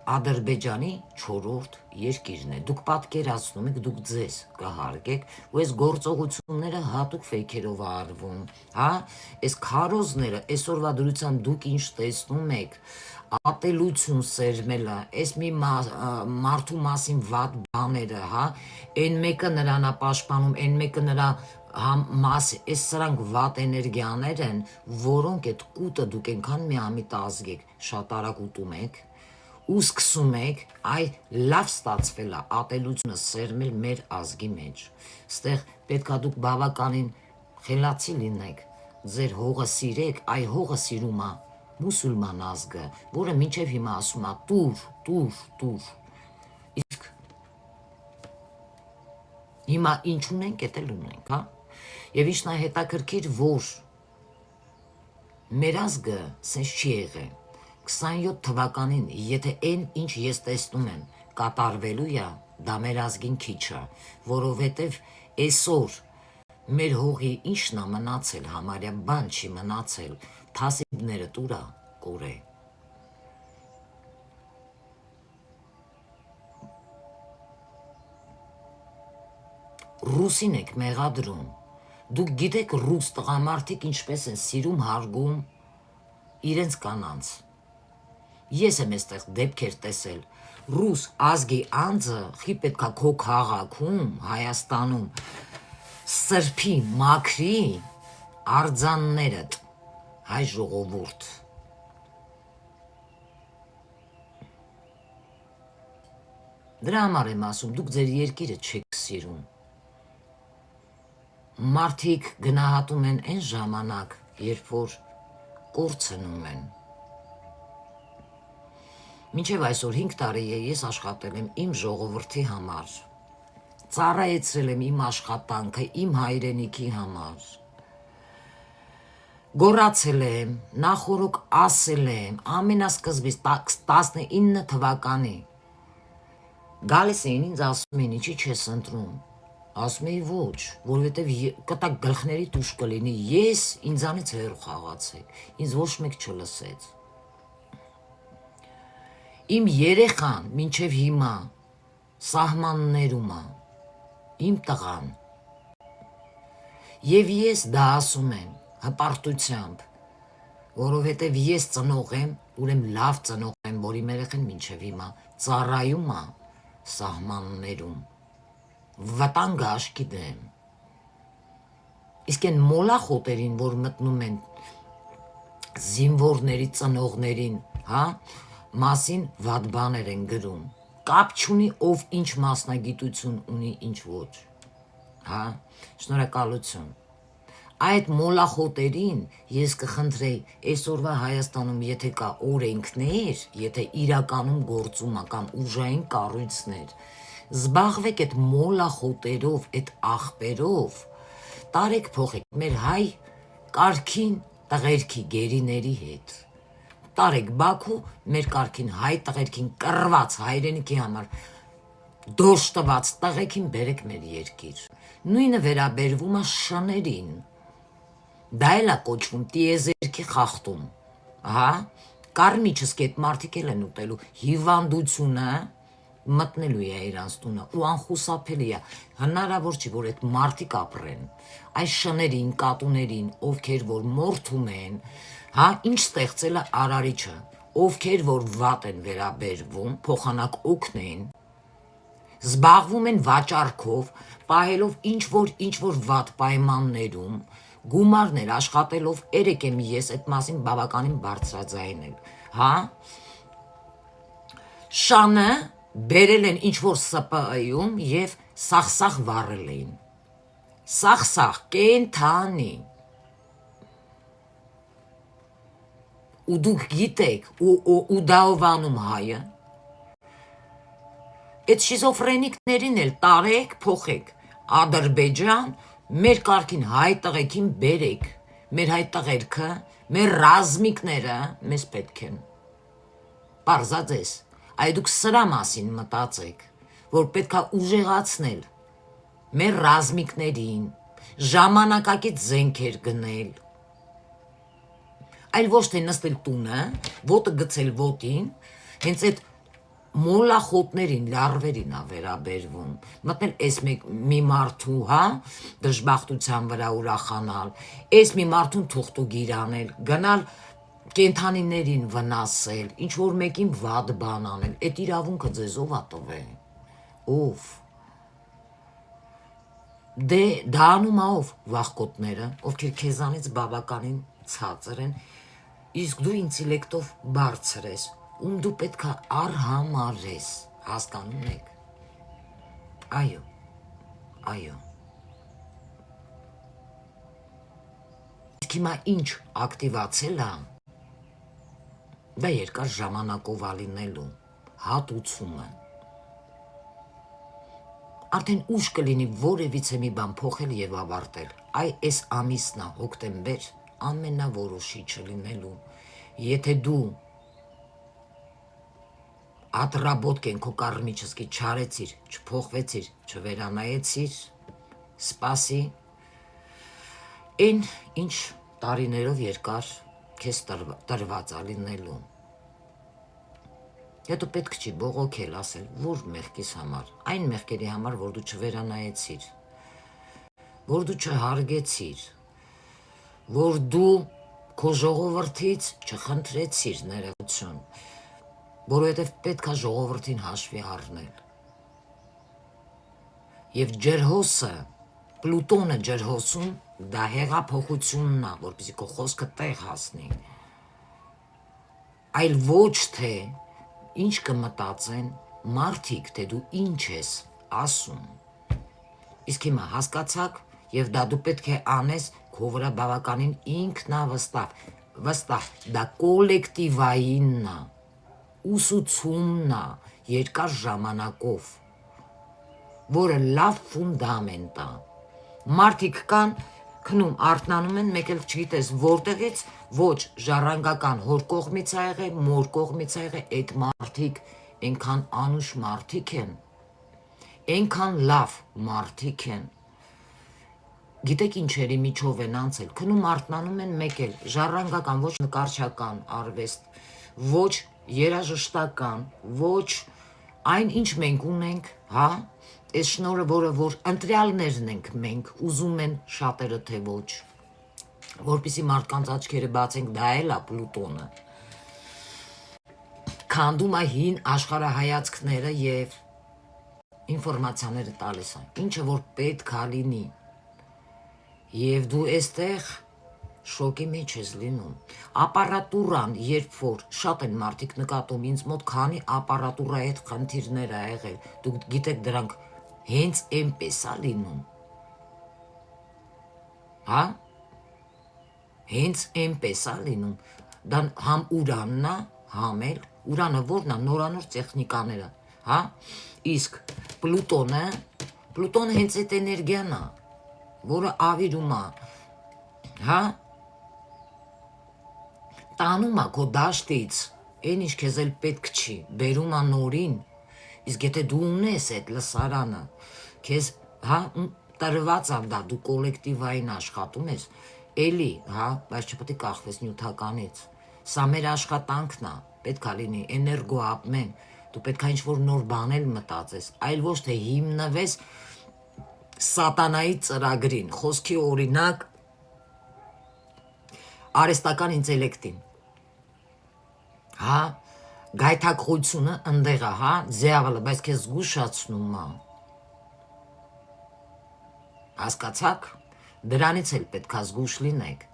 Ադրբեջանի 4-րդ երկիրն է, դուք պատկերացնում եք, դուք ձեզ կհարգեք, ու այս գործողությունները հատուկ ֆեյքերով արվում, հա, այս քարոզները, այսօրվա դրությամբ դուք ինչ տեսնում եք, ատելություն սերմելը, այս մի մարդու մասին վատ բաները, հա, այն մեկը նրան է պաշտպանում, այն մեկը նրա այս սրանք վատ էներգիաներ են, որոնք այդ կուտը դուք այնքան միամիտ ազգեք, շատ արագ ուտում եք, ու սկսում եք, այ լավ ստացվել է ատելությունը սերմել մեր ազգի մեջ։ Ստեղ պետքա դուք բավականին խելացի լինեք, ձեր հողը սիրեք, այ հողը սիրում է մուսուլման ազգը, որը մինչև հիմա ասում է տուր։ Իսկ հիմա ինչ ունենք, էդ էլ ունենք, հա։ Եվ ինչն է հետաքրքիր, որ մեր ազգը սենց չի եղել։ 27 թվականին, եթե այն ինչ ես տեսնում եմ կատարվելու է, դա մեր ազգին քիչ է, որովհետև այսօր մեր հողի ինչն է մնացել, համարյա բան չի մնացել, թասիբները տուրա կորե։ Ռուսին եք մեղադրում, դուք գիտեք ռուս տղամարդիկ ինչպես են սիրում հարգում իրենց կանանց։ Ես եմ այստեղ դեպքեր տեսել, ռուս ազգի անձը խի պետքա քո քաղաքում, Հայաստանում, սրբի, մաքրի արձաններդ, հայ ժողովուրդ։ Դրա համար եմ ասում, դուք ձեր երկիրը չեք սիրում։ Մարդիկ գնահատում են այն ժամանակ, երբ որ կորցնում են։ Մինչև այսօր 5 տարի է ես աշխատել եմ իմ ժողովրդի համար, ծառայեցրել եմ իմ աշխատանքը, իմ հայրենիքի համար, գոռացել եմ, նախորոք ասել եմ, ամենասկզբից 19 թվականի, գալիս էին ինձ ասում են, ինչի չես ընտրում, ասում էի ոչ, որովհետև կտակ գլխների տուշ կլինի, ես ինձանից հեռու խաղացեք, ինձ ոչ մեկ չլսեց։ Իմ երեխան մինչև հիմա սահմաններում է, իմ տղան, եւ ես դա ասում եմ հպարտությամբ, որովհետև ես ծնող եմ, ուրեմն լավ ծնող եմ, որ իմ երեխան մինչև հիմա ծառայում է սահմաններում, վտանգը աչքի դեմ։ Իսկ այն մոլախոտերին, որ մտնում են զինվորների ծնողներին, հա, մասին վատ բաներ են գրում։ Կապ չունի ով ինչ մասնագիտություն ունի, ինչ ոչ։ Հա, շնորհակալություն։ Այդ մոլախոտերին ես կխնդրեի այսօրվա Հայաստանում, եթե կա օրենքներ, եթե իրականում գործում է կամ ուժային կառույցներ, զբաղվեք այդ մոլախոտերով, այդ աղբերով, տարեք փոխեք մեր հայ կարգին տղերքի գերիների հետ։ Տարեք Բաքու մեր կարգին հայ տղերքին կռված հայրենիքի համար դոշ տված տղեկին բերեք մեր երկիր։ Նույնը վերաբերվում է շներին։ Դա էլ է կոչվում տիեզերքի խախտում։ Ահա, կարմիչս կետ մարդիկ էլ են ուտելու, հիվանդությունը մտնելու է իրանց տունը ու անխուսափելի է, հնարավոր չի, որ այդ մարդիկ ապրեն։ Այս շներին, կատուներին, ովքեր որ մորթում են, հա, ինչ ստեղծել է Արարիչը, ովքեր որ վատ են վերաբերվում, փոխանակ օգնեն, զբաղվում են վաճառքով, պահելով ինչ-որ վատ պայմաններում, գումարներ աշխատելով, երեք եմ ես այդ մասին բավականին բարձրաձայնել, հա, շանը բերել են ինչ-որ ՍՊԸ-ում և սախ-սախ վառել էին, սախ-սախ, կենթանի, ու դուք գիտեք, ու դահովանում հայը, այդ շիզոֆրենիկներին էլ տարեք, փոխեք, Ադրբեջան, մեր կարգին հայ տղեկին բերեք, մեր հայ տղերքը, մեր ռազմիկները մեզ պետք են, պարզած ես, այ դուք սրա մասին մտածեք, որ պետք է ուժեղացնել, մեր ռազմիկներին, ժամանակակից զենքեր գնել, այլ ոչ թե նստել տունը, ոտը գցել ոտին, հենց այդ մոլախոտներին, լարվերին է վերաբերվում, մտնել այս մի մարդու, հա, դժբախտության վրա ուրախանալ, այս մի մարդուն թուղթուգիր անել, գնալ կենթանիներին վնասել, ինչ-որ մեկին վատ բան անել, այդ իրավունքը ձեզ ով է տվել, ով, դե դա անում է ով վախկոտները, ովքեր քեզանից բավականին ցածր են, իսկ դու ինտելեկտով բարձր ես, ում դու պետք է արհամարհես, հասկանում եք, այո, այո, իսկ հիմա ինչ ակտիվացել է, դա երկար ժամանակով ալինելու, հատուցումը, արդեն ուշ կլինի որևիցե մի բան փոխել և ավարտել, այ այս ամիսն է հոկտեմբեր, ամենավորոշիչը լինելու, եթե դու ատռաբոտկեն քո կարմիչսկի չարեցիր, չփոխվեցիր, չվերանայեցիր, սպասի, այն ինչ տարիներով երկար քեզ տրված է լինելու, հետո պետք չի բողոքել, ասել, որ մեղքիս համար, այն մեղքերի համար, որ դու չվերանայեցիր, որ դու չհարգեցիր, որ դու քո ժողովրդից չխնդրեցիր ներողություն, որովհետև պետք է ժողովրդին հաշվի առնել։ Եվ ջրհոսը, Պլուտոնը ջրհոսում, դա հեղափոխությունն է, որպեսզի քո խոսքը տեղ հասնի, այլ ոչ թե ինչ կմտածեն մարդիկ, թե դու ինչ ես ասում։ Իսկ հիմա հասկացաք, և դա դու պետք է անես քո վրա բավականին ինքնավստահ, դա կոլեկտիվայինն է, ուսուցումն է երկար ժամանակով, որը լավ ֆունդամենտ է, մարդիկ կան, քնում արթնանում են, մեկ էլ չգիտես որտեղից, ոչ ժառանգական հոր կողմից ա եղել, մոր կողմից ա եղել, այդ մարդիկ այնքան անուշ մարդիկ են, այնքան լավ մարդիկ են, գիտեք ինչերի միջով են անցել, քնում արթնանում են մեկ էլ ժառանգական, ոչ նկարչական արվեստ, ոչ երաժշտական, ոչ այն ինչ մենք ունենք, հա, այս շնորը, որ ընտրյալներն ենք մենք, ուզում են շատերը թե ոչ, որպեսզի մարդկանց աչքերը բացենք, դա էլ է Պլուտոնը, քանդում է հին աշխարհայացքները եւ ինֆորմացիաները տալիս է, ինչը որ պետք է լինի։ Եվ դու այստեղ շոկի մեջ ես լինում։ Ապարատուրան, երբ որ շատ են մարդիկ նկատում ինձ մոտ, քանի ապարատուրայի հետ խնդիրներ ա եղել, դուք գիտեք դրանք հենց այնպես ա լինում։ Հա? Հենց այնպես ա լինում։ Դա համ ուրանն է, համ էլ Ուրանը որն է, նորանոր տեխնիկաները, հա? Իսկ Պլուտոնը հենց այդ էներգիան է, որը ավիրում է, հա? Տանում է քո դաշտից, այն ինչ քեզ էլ պետք չի, բերում է նորին, իսկ եթե դու ունես այդ լսարանը, քեզ, հա, տրված է դա, դու կոլեկտիվային աշխատում ես, էլի, հա, բայց չպետք է կախվես նյութականից, սա մեր աշխատանքն է, պետք է լինի էներգոապմեն, դու պետք է ինչ-որ նոր բանել մտածես, այլ ոչ թե հիմնվես սատանայի ծրագրին, խոսքի օրինակ արհեստական ինտելեկտին, հա, գայթակղությունը ընդեղ է, հա, ձևալը, բայց քեզ զգուշացնում է, հասկացաք, դրանից էլ պետք է զգուշ լինեք։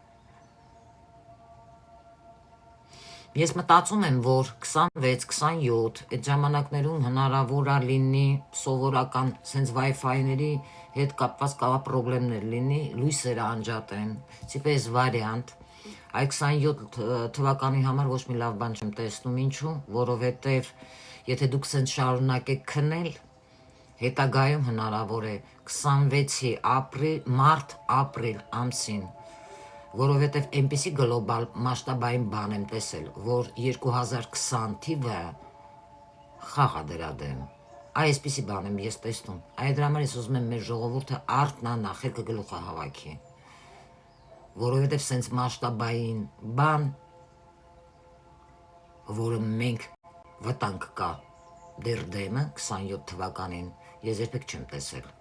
Ես մտածում եմ, որ 26-27 այդ ժամանակներում հնարավոր է լինի սովորական սենց Wi-Fi-ների հետ կապված կավա պրոբլեմներ լինի, լույսերը անջատեն, ցիպես վարիանտ, այ 27 թվականի համար ոչ մի լավ բան չեմ տեսնում, ինչու, որովհետև եթե դուք սենց շարունակեք քնել, հետագայում հնարավոր է 26-ի մարտ-ապրիլ ամսին, որովհետև այնպիսի գլոբալ մասշտաբային բան եմ տեսել, որ 2020 թիվը խաղ է դրա դեմ։ Այսպիսի բան եմ ես տեսնում։ Այդ դրա համար ես ուզում եմ մեր ժողովուրդը արթնանա, խելքը գլուխը հավաքի, որովհետև սենց մասշտաբային բան, որը մենք վտանգ կա դեր դեմը 27 թվականին, ես երբեք չեմ տեսել։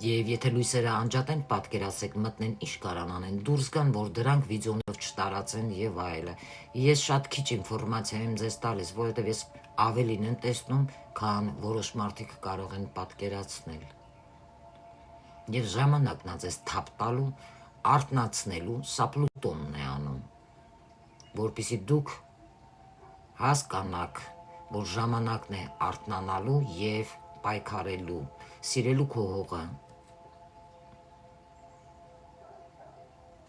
Եվ եթե լույսերը անջատեն, պատկերացեք, մտնեն, ինչ կարան անեն, դուրս գան, որ դրանք վիդեոներով չտարածեն եւ այլը։ Ես շատ քիչ ինֆորմացիա եմ ձեզ տալիս, որովհետեւ ես ավելին եմ տեսնում, քան որոշ մարդիկ կարող են պատկերացնել։ Եվ ժամանակն է ձեզ թափ տալու, արթնացնելու, սա Պլուտոնն է անում, որպեսզի դուք հասկանաք, որ ժամանակն է արթնանալու եւ պայքարելու, սիրելու քո հողը։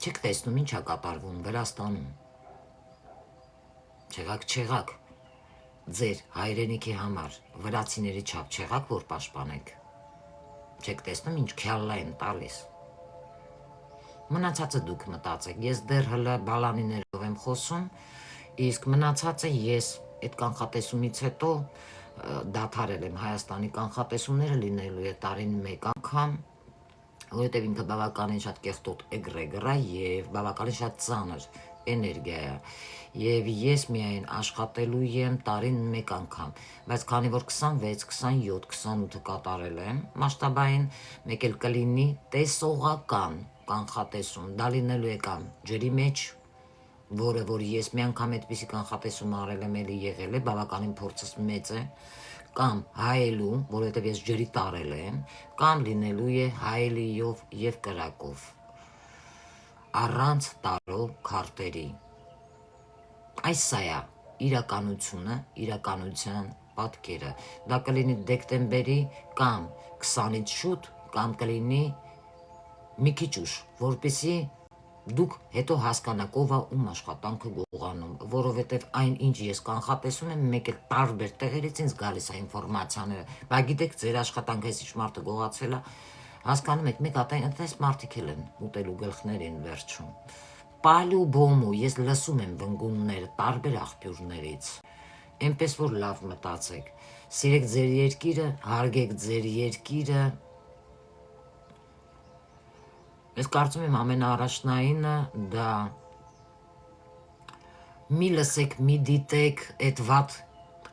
Չեք տեսնում ինչ է կատարվում Վրաստանում։ Չեղաք, ձեր հայրենիքի համար վրացիների չափ չեղաք, որ պաշտպանեք։ Չեք տեսնում ինչ քյալլա են տալիս։ Մնացածը դուք մտածեք, ես դեռ հլը բալանիներով եմ խոսում, իսկ մնացածը ես այդ կանխատեսումից հետո դադարել եմ Հայաստանի կանխատեսումները լինելու է տարին մեկ անգամ, որովհետև ինքը բավականին շատ կեղտոտ էգրեգր է եւ բավականին շատ ծանր էներգիա է եւ ես միայն աշխատելու եմ տարին մեկ անգամ, բայց քանի որ 26, 27, 28-ը կատարել եմ մասշտաբային, մեկ էլ կլինի տեսողական կանխատեսում, դա լինելու է կամ ջրի մեջ, որը որ ես մի անգամ այդպիսի կանխատեսում արել եմ, էլի եղել է, բավականին փորձս մեծ է, կամ հայելու, որովհետև ես ջրի տարել եմ, կամ լինելու է հայելիով եւ կրակով, առանց տարո քարտերի։ Այս սա է իրականությունը, իրականության պատկերը, դա կլինի դեկտեմբերի կամ 20-ից շուտ, կամ կլինի մի քիչ ուշ, որպեսզի դուք հետո հասկանաք ով է ում աշխատանքը գողանում, որովհետև այն ինչ ես կանխատեսում եմ, մեկ էլ տարբեր տեղերից ինձ գալիս է ինֆորմացիաները, բայց գիտեք ձեր աշխատանքը այս ինչ մարդը գողացել է, հասկանում եք, մեկ այդպես մարդիկ էլ են ուտելու գլխներին վերջում։ Պալյուբոմու ես լսում եմ վնգունները տարբեր աղբյուրներից, այնպես որ լավ մտածեք, սիրեք ձեր երկիրը, հարգեք ձեր երկիրը։ Ես կարծում եմ ամենաառաջնայինը դա մի լսեք, մի դիտեք այդ վատ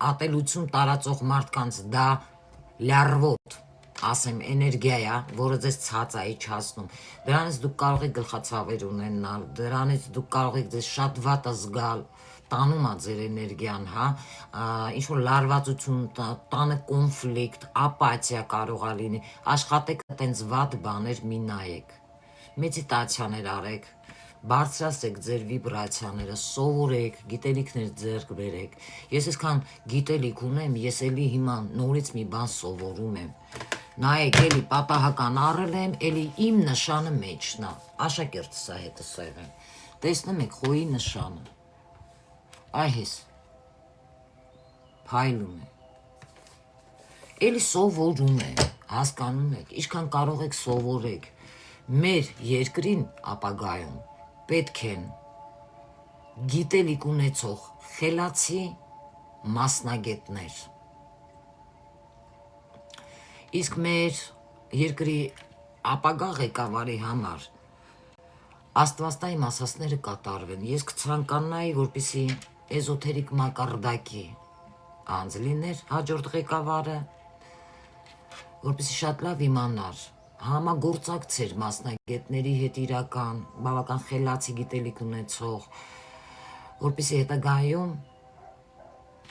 ատելություն տարածող մարդկանց, դա լյարվոտ, ասեմ, էներգիա է, որը ձեզ ցած է իջացնում։ Դրանից դուք կարող եք գլխացավեր ունենալ, դրանից դուք կարող եք ձեզ շատ վատ զգալ, տանում է ձեր էներգիան, հա, ինչ որ լարվածություն, տանը կոնֆլիկտ, ապաթիա կարող է լինի, աշխատեք այտենց վատ բաներ մի նայեք, մեդիտացիաներ արեք, բարձրացրեք ձեր վիբրացիաները, սովորեք, գիտելիքներ ձեռք բերեք։ Ես այսքան գիտելիք ունեմ, ես էլի հիմա նորից մի բան սովորում եմ։ Նայեք, էլի պատահական առել եմ, էլի իմ նշանը մեջն է, աշակերտս է հետս եղել։ Տեսնում եք խոյի նշանը։ Այհես, փայլում է։ Էլի սովորում եմ, հասկանում եք, ինչքան կարող եք սովորեք։ Մեր երկրին ապագայում պետք են գիտելիք ունեցող խելացի մասնագետներ։ Իսկ մեր երկրի ապագա ղեկավարի համար աստվածային ասածները կատարվեն։ Ես կցանկանայի, որպեսզի էզոթերիկ մակարդակի անձ լիներ հաջորդ ղեկավարը, որպեսզի շատ լավ իմանար, համագործակցեր մասնագետների հետ իրական, բավական խելացի գիտելիք ունեցող, որպեսզի հետագայում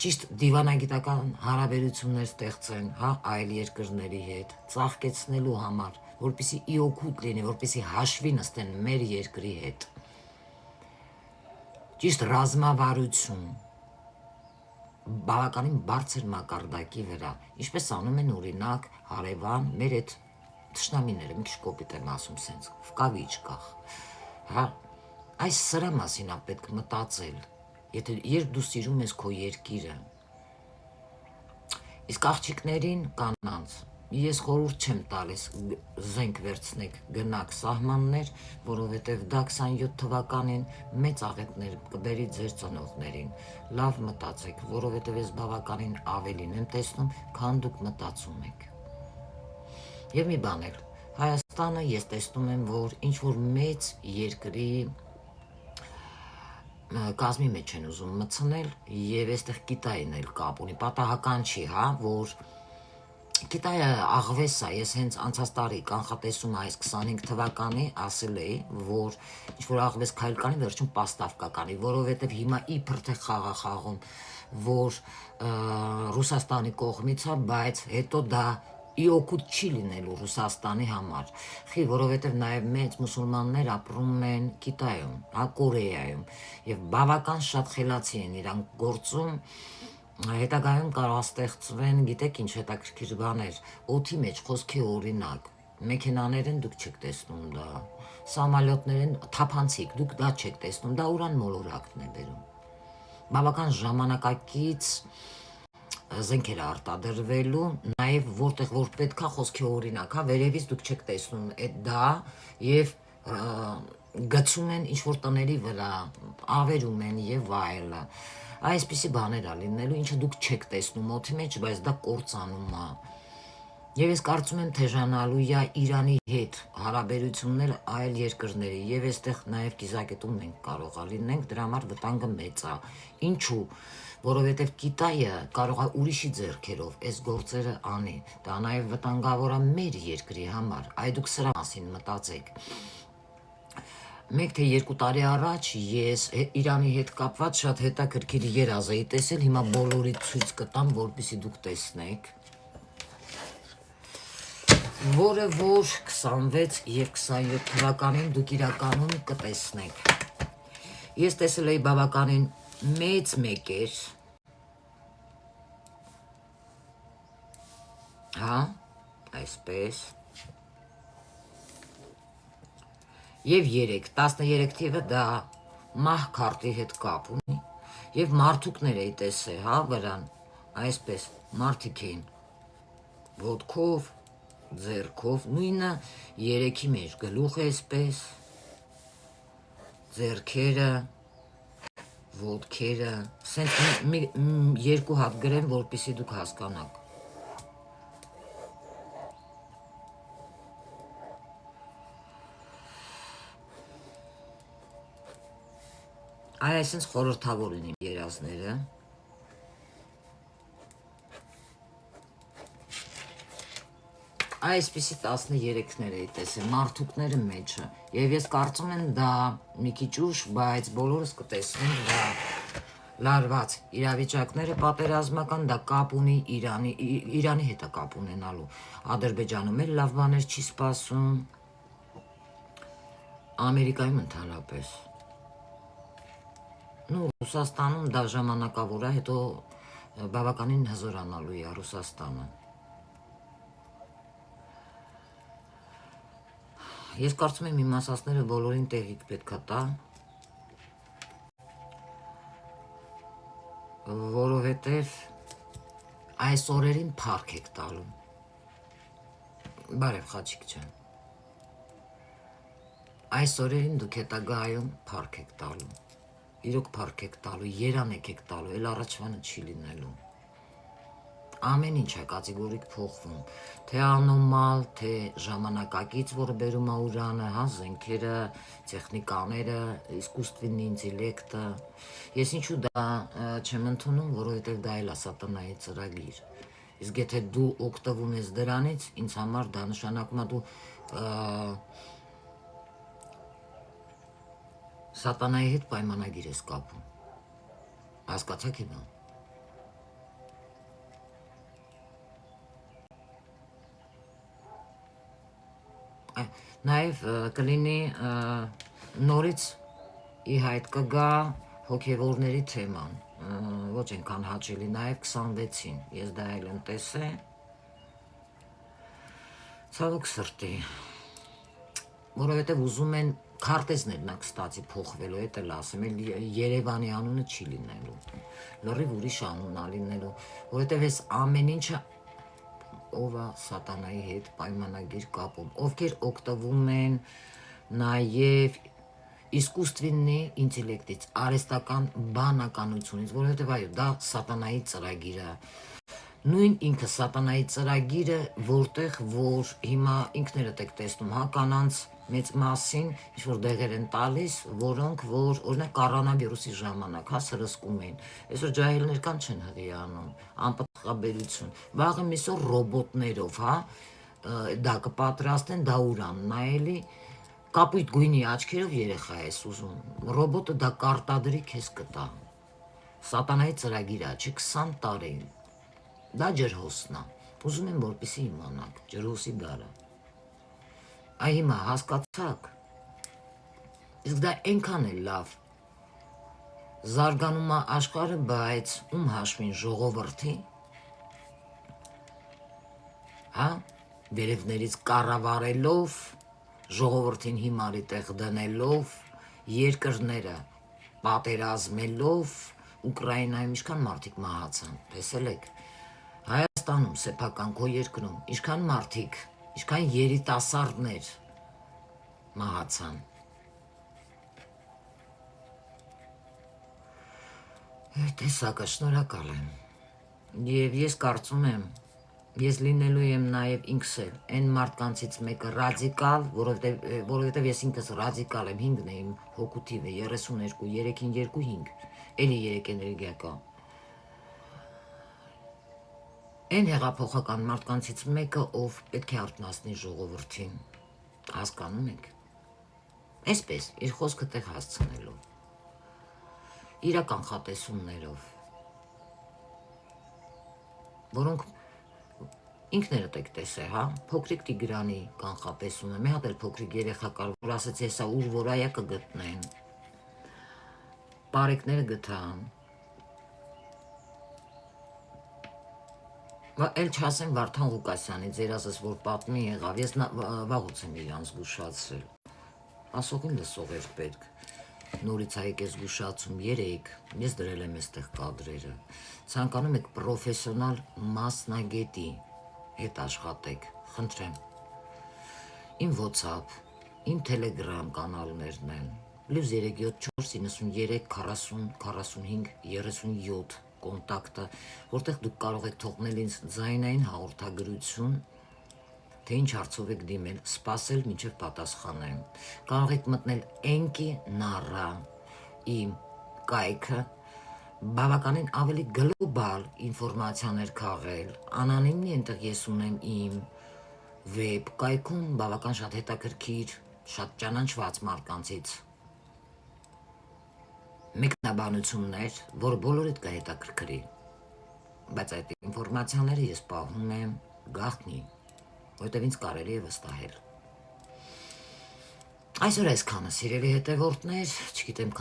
ճիշտ դիվանագիտական հարաբերություններ ստեղծեն, հա, այլ երկրների հետ, ծաղկեցնելու համար, որպեսզի իօգուտ լինի, որպեսզի հաշվի նստեն մեր երկրի հետ։ Ճիշտ ռազմավարություն, բավականին բարձր մակարդակի վրա, ինչպես անում են օրինակ հարևան մեր այդ թշնամիները, մի քիչ կոպիտ եմ ասում, սենց վկավիչ կախ, հա, այս սրա մասին է պետք մտածել, երբ դու սիրում ես քո երկիրը։ Իսկ աղջիկներին կանանց ես խորհուրդ չեմ տալիս զենք վերցնեք, գնաք սահմաններ, որովհետև դա 27 թվականին մեծ աղետներ կբերի ձեր ծնողներին։ Լավ մտածեք, որովհետև ես բավականին ավելին եմ տեսնում, քան դուք մտածում եք։ Եվ մի բան էլ, Հայաստանը ես տեսնում եմ, որ ինչ-որ մեծ երկրի կազմի մեջ են ուզում մտցնել եւ այստեղ Կիտային էլ կապ ունի, պատահական չի, հա, որ Կիտայը աղվես է, ես հենց անցած տարի կանխատեսում այս 25 թվականի ասել էի, որ ինչ-որ աղվես քայլ կանի, վերջում պաստավկա կանի, որովհետև հիմա իբր թե խաղ է խաղում, որ Ռուսաստանի կողմից է, բայց հետո դա իօգուտ չի լինելու Ռուսաստանի համար, խի, որովհետև նաև մեծ մուսուլմաններ ապրում են Կիտայում, հա, Կորեայում, եւ բավական շատ խելացի են իրանք գործում, հետագայում կարող ստեղծվեն, գիտեք ինչ հետաքրքիր բաներ, օդի մեջ խոսքի օրինակ, մեքենաներ են դուք չեք տեսնում դա, սամալյոտներ են թափանցիկ, դուք դա չեք տեսնում, դա ուրան մոլորակն է բերում, բավական ժամանակակից զենքեր արտադրվելու, նաև որտեղ որ պետքա խոսքի օրինակ, հա, վերևից դուք չեք տեսնում այդ դա եւ գցում են ինչ-որ տների վրա, ավերում են եւ այլը։ Այսպիսի բաներ է լինելու, ինչը դուք չեք տեսնում օդի մեջ, բայց դա կործանում է։ Եվ ես կարծում եմ թեժանալու է Իրանի հետ հարաբերությունները այլ երկրների եւ այստեղ նաեւ կիզակետում մենք կարող է լինենք, դրա համար վտանգը մեծ է։ Ինչու՞, որովհետեւ Կիտայը կարող է ուրիշի ձեռքերով այս գործերը անի, դա նաեւ վտանգավոր է մեր երկրի համար, այ դուք սրա մասին մտածեք։ Մեկ թե 2 տարի առաջ ես Իրանի հետ կապված շատ հետաքրքիր երազ էի տեսել, հիմա բոլորիդ ցույց կտամ, որպեսզի դուք տեսնեք, որը որ 26 եւ 27 թվականին դուք իրականում կտեսնեք։ Ես տեսել էի բավականին մեծ մեկեր, հա, այսպես, եւ 13 թիվը դա մահ քարտի հետ կապ ունի, եւ մարդուկներ էի տեսել, հա, վրան, այսպես, մարդիկ էին, ոտքով, ձեռքով, նույնը 3-ի մեջ գլուխը այսպես, ձեռքերը, ոտքերը, սենց 2 հատ գրեմ, որպեսզի դուք հասկանաք։ Այ այսպես խորհրդավոր են իմ երազները։ Այսպիսի 13-ներ էի տեսել, մարդուկները մեջը, և ես կարծում եմ դա մի քիչ ուշ, բայց բոլորս կտեսնենք դա լարված իրավիճակները պատերազմական, դա կապ ունի Իրանի հետ է կապ ունենալու, Ադրբեջանում էլ լավ բաներ չի սպասում, Ամերիկայում ընդհանրապես, Ռուսաստանում դա ժամանակավոր է, հետո բավականին հզորանալու է Ռուսաստանը, ես կարծում եմ իմ ասածները բոլորին տեղիք պետք է տա, որովհետև այս օրերին փառք եք տալու, բարև Խաչիկ ջան, այս օրերին դուք հետագայում փառք եք տալու, իրոք փառք եք տալու, երանեք եք տալու, էլ առաջվանը չի լինելու, ամեն ինչ է կատեգորիկ փոխվում, թե անոմալ, թե ժամանակակից, որը բերում է Ուրանը, զենքերը, տեխնիկաները, իսկուսственный ինտելեկտը, ես ինչու դա չեմ ընդունում, որովհետև դա էլ է սատանայի ծրագիր, իսկ եթե դու օգտվում ես դրանից, ինձ համար դա նշանակում է դու սատանայի հետ պայմանագիր ես կապում, հասկացաք իմ Նաև կլինի նորից ի հայտ կգա հոգևորների թեման, ոչ ենքան հաճելի, նաև 26-ին, ես դա էլ եմ տեսել, ցավոք սրտի, որովհետև ուզում են քարտեզներն է կստացի փոխվելու, էդ էլ ասեմ, Երևանի անունը չի լինելու, լրիվ ուրիշ անուն է լինելու, որովհետև ես ամեն ինչը ով է սատանայի հետ պայմանագիր կապում, ովքեր օգտվում են նաև իսկուսственный ինտելեկտից, արհեստական բանականությունից, որովհետև այո, դա սատանայի ծրագիր է, նույն ինքը սատանայի ծրագիրը, որտեղ որ հիմա ինքներդ եք տեսնում, կանանց մեծ մասին, ինչ-որ դեղեր են տալիս, որոնք որ, օրինակ կառանավիրուսի ժամանակ, սրսկում էին, այսօր ջահելներ կան չեն հղիանում, անպտղաբերություն, վաղը միսօր ռոբոտներով, դա կպատրաստեն, դա Ուրանն է էլի, կապույտ գույնի աչքերով երեխա ես ուզում, ռոբոտը դա կարտադրի քեզ կտա, սատանայի ծրագիր է, չի 20 տարի, դա ջրհոսն է, ուզում եմ որպեսի իմանաք, ջրհոսի դարը, այ հիմա հասկացաք, իսկ դա ենքան է լավ, զարգանում է աշխարհը, բայց ում հաշվին ժողովրդի, վերևներից կառավարելով, ժողովրդին հիմարի տեղ դնելով, երկրները պատերազմելով, Ուկրաինայում ինչքան մարդիկ մահացան, տեսել եք, Հայաստանում, սեփական քո երկրում, ինչքան մարդիկ, ինչքան երիտասարդներ մահացան, տեսակը շնորհակալ եմ, և ես կարծում եմ, ես լինելու եմ նաև ինքս էլ, այն մարդկանցից մեկը ռադիկալ, որովհետև ես ինքս ռադիկալ եմ, 5-ն է իմ հոգու թիվը, 32, 3-ին 2, 5, էլի 3 էներգիա կա, այն հեղափոխական մարդկանցից մեկը, ով պետք է արթնացնի ժողովրդին, հասկանում եք, այսպես, իր խոսքը տեղ հասցնելու, իր կանխատեսումներով, որոնք ինքներդ եք տեսել, փոքրիկ Տիգրանի կանխատեսումը, մի հատ էլ փոքրիկ երեխա կար, որ ասեց հեսա ուր որ այա կգտնեն, պարեկները գտան, էլ չասեմ Վարդան Ղուկասյանի, ձեր ասես, որ պատմի եղավ, ես վաղուց եմ իրան զգուշացրել, ասողին լսող էր պետք, նորից հայք ես զգուշացում, երեկ, ես դրել եմ էստեղ կադրերը, ցանկանում եք պրոֆեսիոնալ մասնագետի հետ աշխատեք, խնդրեմ, իմ WhatsApp, իմ Telegram կանալներն են, լյուզ 374 93 40 45 37 կոնտակտը, որտեղ դուք կարող եք թողնել ինձ ձայնային հաղորդագրություն, թե ինչ հարցով եք դիմել, սպասել մինչև պատասխանեմ, կարող եք մտնել Enki Nara իմ կայքը, բավականին ավելի գլոբալ ինֆորմացիաներ քաղել, անանիմնի ենտեղ ես ունեմ իմ վեբ կայքում բավական շատ հետաքրքիր, շատ ճանաչված մարդկանցից մեկնաբանություններ, որ բոլորիդ կհետաքրքրի, բայց այդ ինֆորմացիաները ես պահում եմ գաղտնի, որտեղ ինձ կարելի է վստահել։ Այսօր այսքանը, սիրելի հետևորդներ, չգիտեմ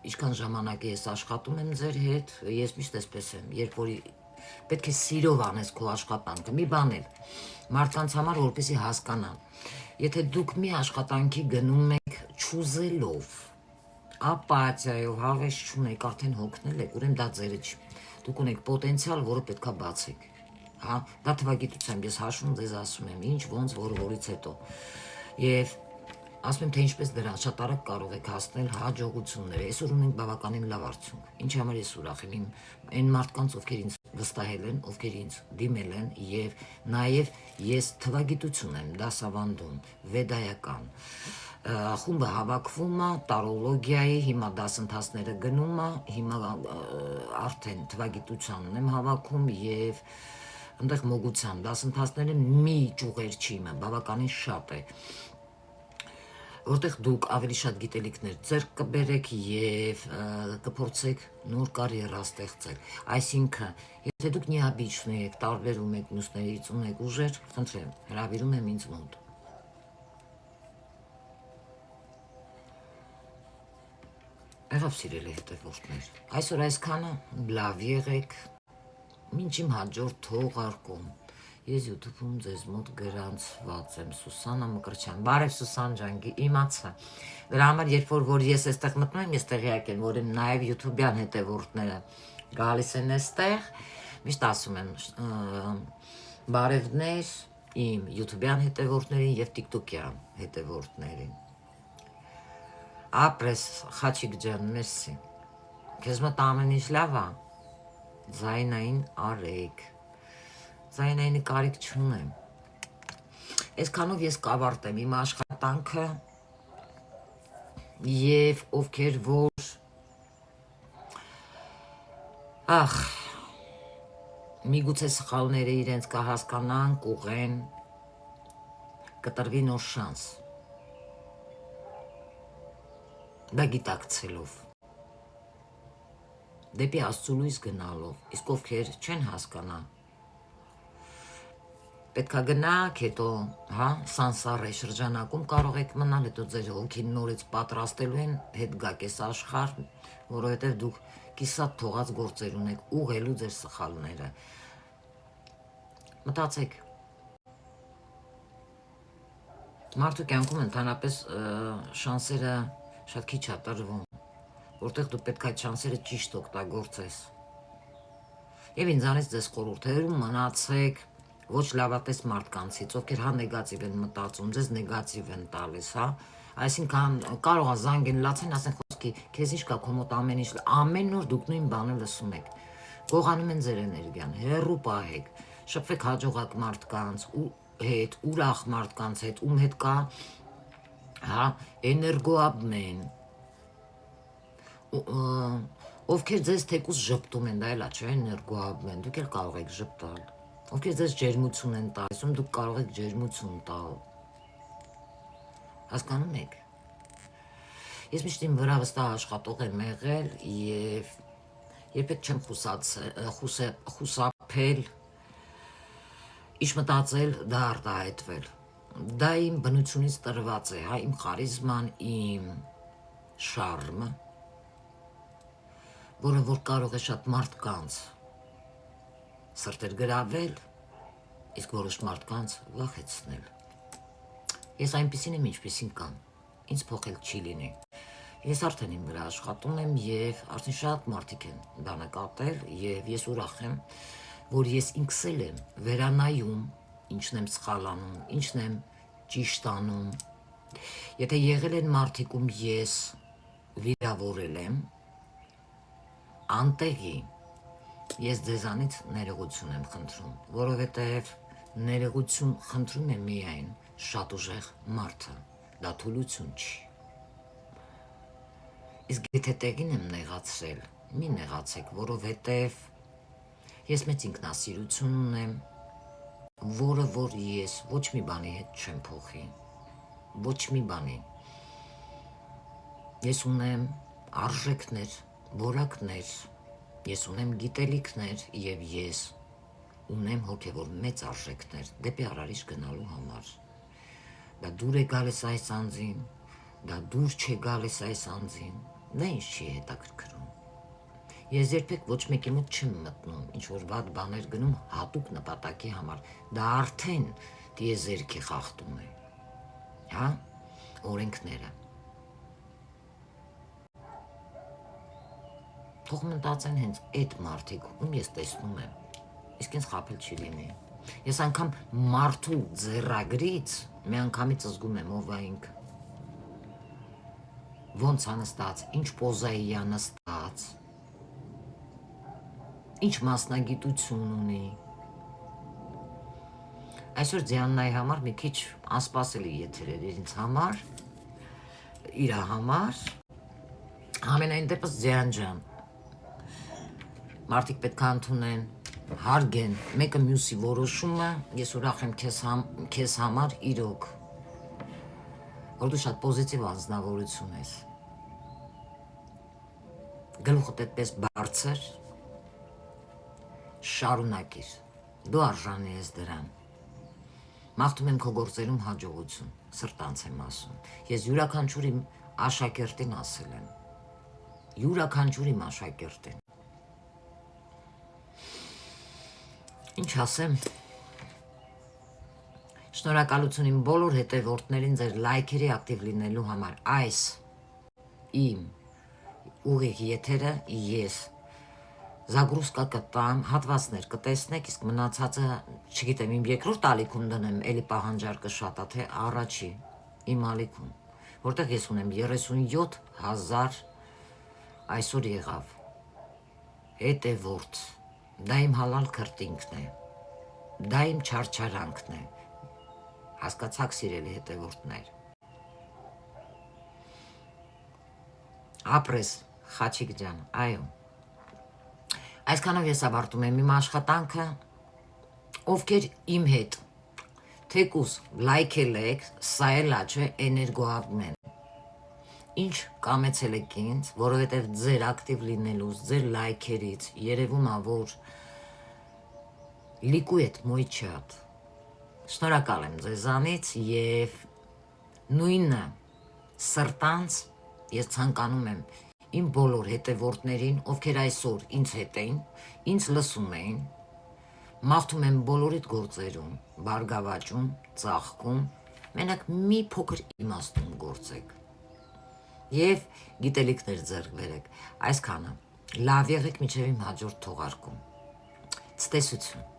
ինչքան ժամանակ ես աշխատում եմ ձեր հետ, ես միշտ այսպես եմ, երբ որ պետք է սիրով անես քո աշխատանքը, մի բան էլ, մարդկանց համար որպեսզի հասկանան, եթե դուք մի աշխատանքի գնում եք չուզելով, ապաթիայով, հավես չունեք, արդեն հոգնել եք, ուրեմն դա ձերը չի, դուք ունեք պոտենցիալ, որը պետքա բացեք, հա, դա թվագիտությամբ ես հաշվում ձեզ ասում եմ, ինչ, ոնց, որից հետո, եւ ասում եմ, թե ինչպես դրան շատ արագ կարող եք հասնել հաջողություններ։ Այսօր ունենք բավականին լավ արդյունք։ Ինչի համար ես ուրախ եմ այն մարդկանց, ովքեր ինձ վստահել են, ովքեր ինձ դիմել են եւ նաեւ ես թվագիտություն եմ դասավանդում, վեդայական։ Խումբը հավաքվում է տարոլոգիայի, հիմա դասընթացները գնում է, հիմա արդեն թվագիտությանն եմ հավաքում եւ այնտեղ մոգության դասընթացները մի ճյուղեր չի իմը, բավականին շատ է։ Որտեղ դուք ավելի շատ գիտելիքներ ձեռք կբերեք եւ կփորձեք նոր կարիերա ստեղծել։ Այսինքն, եթե դուք նիաբիջն եք, տարբերում եք մյուսներից, ունեք ուժեր, խնդրեմ, հրավիրում եմ ինձ մոտ։ Եղավ սիրելի հետևորդներ, այսօր այսքանը, լավ եղեք, մինչ իմ հաջորդ թողարկում։ Ես YouTube-ում ձեզ մոտ գրանցված եմ, Սուսանա Մկրտչյան, բարև Սուսան ջան, իմացա, դրա համար երբ որ ես այստեղ մտնում եմ, ես տեղյակ եմ, որ իմ նաև YouTube-յան հետևորդները գալիս են այստեղ, միշտ ասում եմ բարևներ իմ YouTube-յան հետևորդներին և TikTok-յան հետևորդներին, ապրես Խաչիկ ջան, մերսի, քեզ մոտ ամեն ինչ լավ է, ձայնային արեք, Զայնայինի կարիք չունեմ, այսքանով ես կավարտեմ իմ աշխատանքը և ովքեր որ, միգուցե սխալները իրենց կհասկանան, կուղեն, կտրվի նոր շանս, դա գիտակցելով, դեպի Աստծու լույս գնալով, իսկ ովքեր չեն հասկանա, պետքա գնաք, հետո սանսարե շրջանակում կարող եք մնալ, հետո ձեր հոգին նորից պատրաստելու են, հետ գաք ես աշխարհ, որովհետև դուք կիսատ թողած գործեր ունեք, ուղղելու ձեր սխալները, մտածեք, մարդու կյանքում ընդհանրապես շանսերը շատ քիչ է տրվում, որտեղ դու պետք է այդ շանսերը ճիշտ օգտագործես, և ինձանից ձեզ խորհուրդերում մնացեք, ոչ լավատես մարդկանցից, ովքեր նեգատիվ են մտածում, ձեզ նեգատիվ են տալիս, այսինքն կարող է զանգեն լացեն, ասեն խոսքի, քեզ ինչ կա, քո մոտ ամեն օր դուք նույն բանը լսում եք, գողանում են ձեր էներգիան, հեռու պահեք, շփվեք հաջողակ մարդկանց հետ, ուրախ մարդկանց հետ, ում հետ կա էներգոաբմեն, ովքեր ձեզ թեկուզ ժպտում են, դա էլ չէ էներգոաբմեն, դուք էլ կարող եք ժպտալ, ովքեր ձեզ ջերմություն են տալիս, դուք կարող եք ջերմություն տալ, հասկանում եք, ես միշտ իմ վրա վստահ աշխատող եմ եղել և երբեք չեմ խուսափել, ինչ մտածել, դա արտահայտվել, դա իմ բնությունից տրված է, իմ խարիզման, իմ շարմը, որը որ կարող է շատ մարդկանց սրտեր գրավել, իսկ որոշ մարդկանց վախեցնել։ Ես այնպիսին եմ, ինչպիսին կամ, ինձ փոխել չի լինի։ Ես արդեն իմ վրա աշխատում եմ և արդեն շատ մարդիկ են դա նկատել և ես ուրախ եմ, որ ես ինքս էլ եմ վերանայում, ինչն եմ սխալ անում, ինչն եմ ճիշտ անում։ Եթե եղել են մարդիկ, ում ես վիրավորել եմ, անտեղի, ես ձեզանից ներողություն եմ խնդրում, որովհետև ներողություն խնդրում է միայն շատ ուժեղ մարդը, դա թուլություն չի։ Իսկ եթե տեղին եմ նեղացրել, մի նեղացեք, որովհետև ես մեծ ինքնասիրություն ունեմ, որը որ ես ոչ մի բանի հետ չեմ փոխի, ոչ մի բանի։ Ես ունեմ արժեքներ, որակներ, ես ունեմ գիտելիքներ եւ ես ունեմ հոգեվոր մեծ արժեքներ դեպի առարիչ գնալու համար։ Դա դուր է գալիս այս անձին, դա դուր չէ գալիս այս անձին, դա ինձ չի հետաքրքրում։ Ես երբեք ոչ մեկի մոտ չեմ մտնում, ինչ որ վատ բաներ գնում հատուկ նպատակի համար, դա արդեն տիեզերքի խախտում է, հա, օրենքները։ Թող մտածեն հենց այդ մարդիկ, ում ես տեսնում եմ, իսկ ինձ խաբել չի լինի։ Ես անգամ մարդու ձեռագրից մի անգամից զգում եմ ով է ինքը, ոնց է նստած, ինչ պոզայի է նստած, ինչ մասնագիտություն ունի։ Այսօր Դիանայի համար մի քիչ անսպասելի եթեր էր ինձ համար, իր համար, ամենայն դեպս Դիան ջան, մարդիկ պետք է ընդունեն, հարգեն, մեկը մյուսի որոշումը, ես ուրախ եմ քեզ համար իրոք, որ դու շատ պոզիտիվ անձնավորություն ես, գլուխդ այդպես բարձր, շարունակիր, դու արժանի ես դրան, մաղթում եմ քո գործերում հաջողություն, սրտանց եմ ասում, ես յուրաքանչյուր իմ աշակերտին ասել եմ, յուրաքանչյուր իմ աշակերտին, ինչ ասեմ, շնորհակալություն իմ բոլոր հետևորդներին ձեր լայքերի ակտիվ լինելու համար, այս իմ ուղիղ եթերը ես զագրուսկա կտամ, հատվածներ կտեսնեք, իսկ մնացածը, չգիտեմ, իմ երկրորդ ալիքում դնեմ, էլի պահանջարկը շատ է, թե առաջի իմ ալիքում, որտեղ ես ունեմ 37,000 այսօր եղավ, հետևորդ, դա իմ հալալ քրտինքն է, դա իմ չարչարանքն է, հասկացաք սիրելի հետևորդներ, ապրես, Խաչիկ ջան, այո, այսքանով ես ավարտում եմ իմ աշխատանքը, ովքեր իմ հետ թեկուզ լայքել եք, սա էլ աչը էներգոաբն են, ինչ կամեցել եք ինձ, որովհետև ձեր ակտիվ լինելուց, ձեր լայքերից, երևում է, որ լիկու էդ մոյ չատ, շնորհակալ եմ ձեզանից և նույնը սրտանց ես ցանկանում եմ իմ բոլոր հետևորդներին, ովքեր այսօր ինձ հետ են, ինձ լսում էին, մաղթում եմ բոլորիդ գործերում, բարգավաճում, ծաղկում, մենակ մի փոքր իմաստուն գործեք և գիտելիքներ ձեռք բերեք, այսքանը, լավ եղեք մինչև իմ հաջորդ թողարկում, ցտեսություն։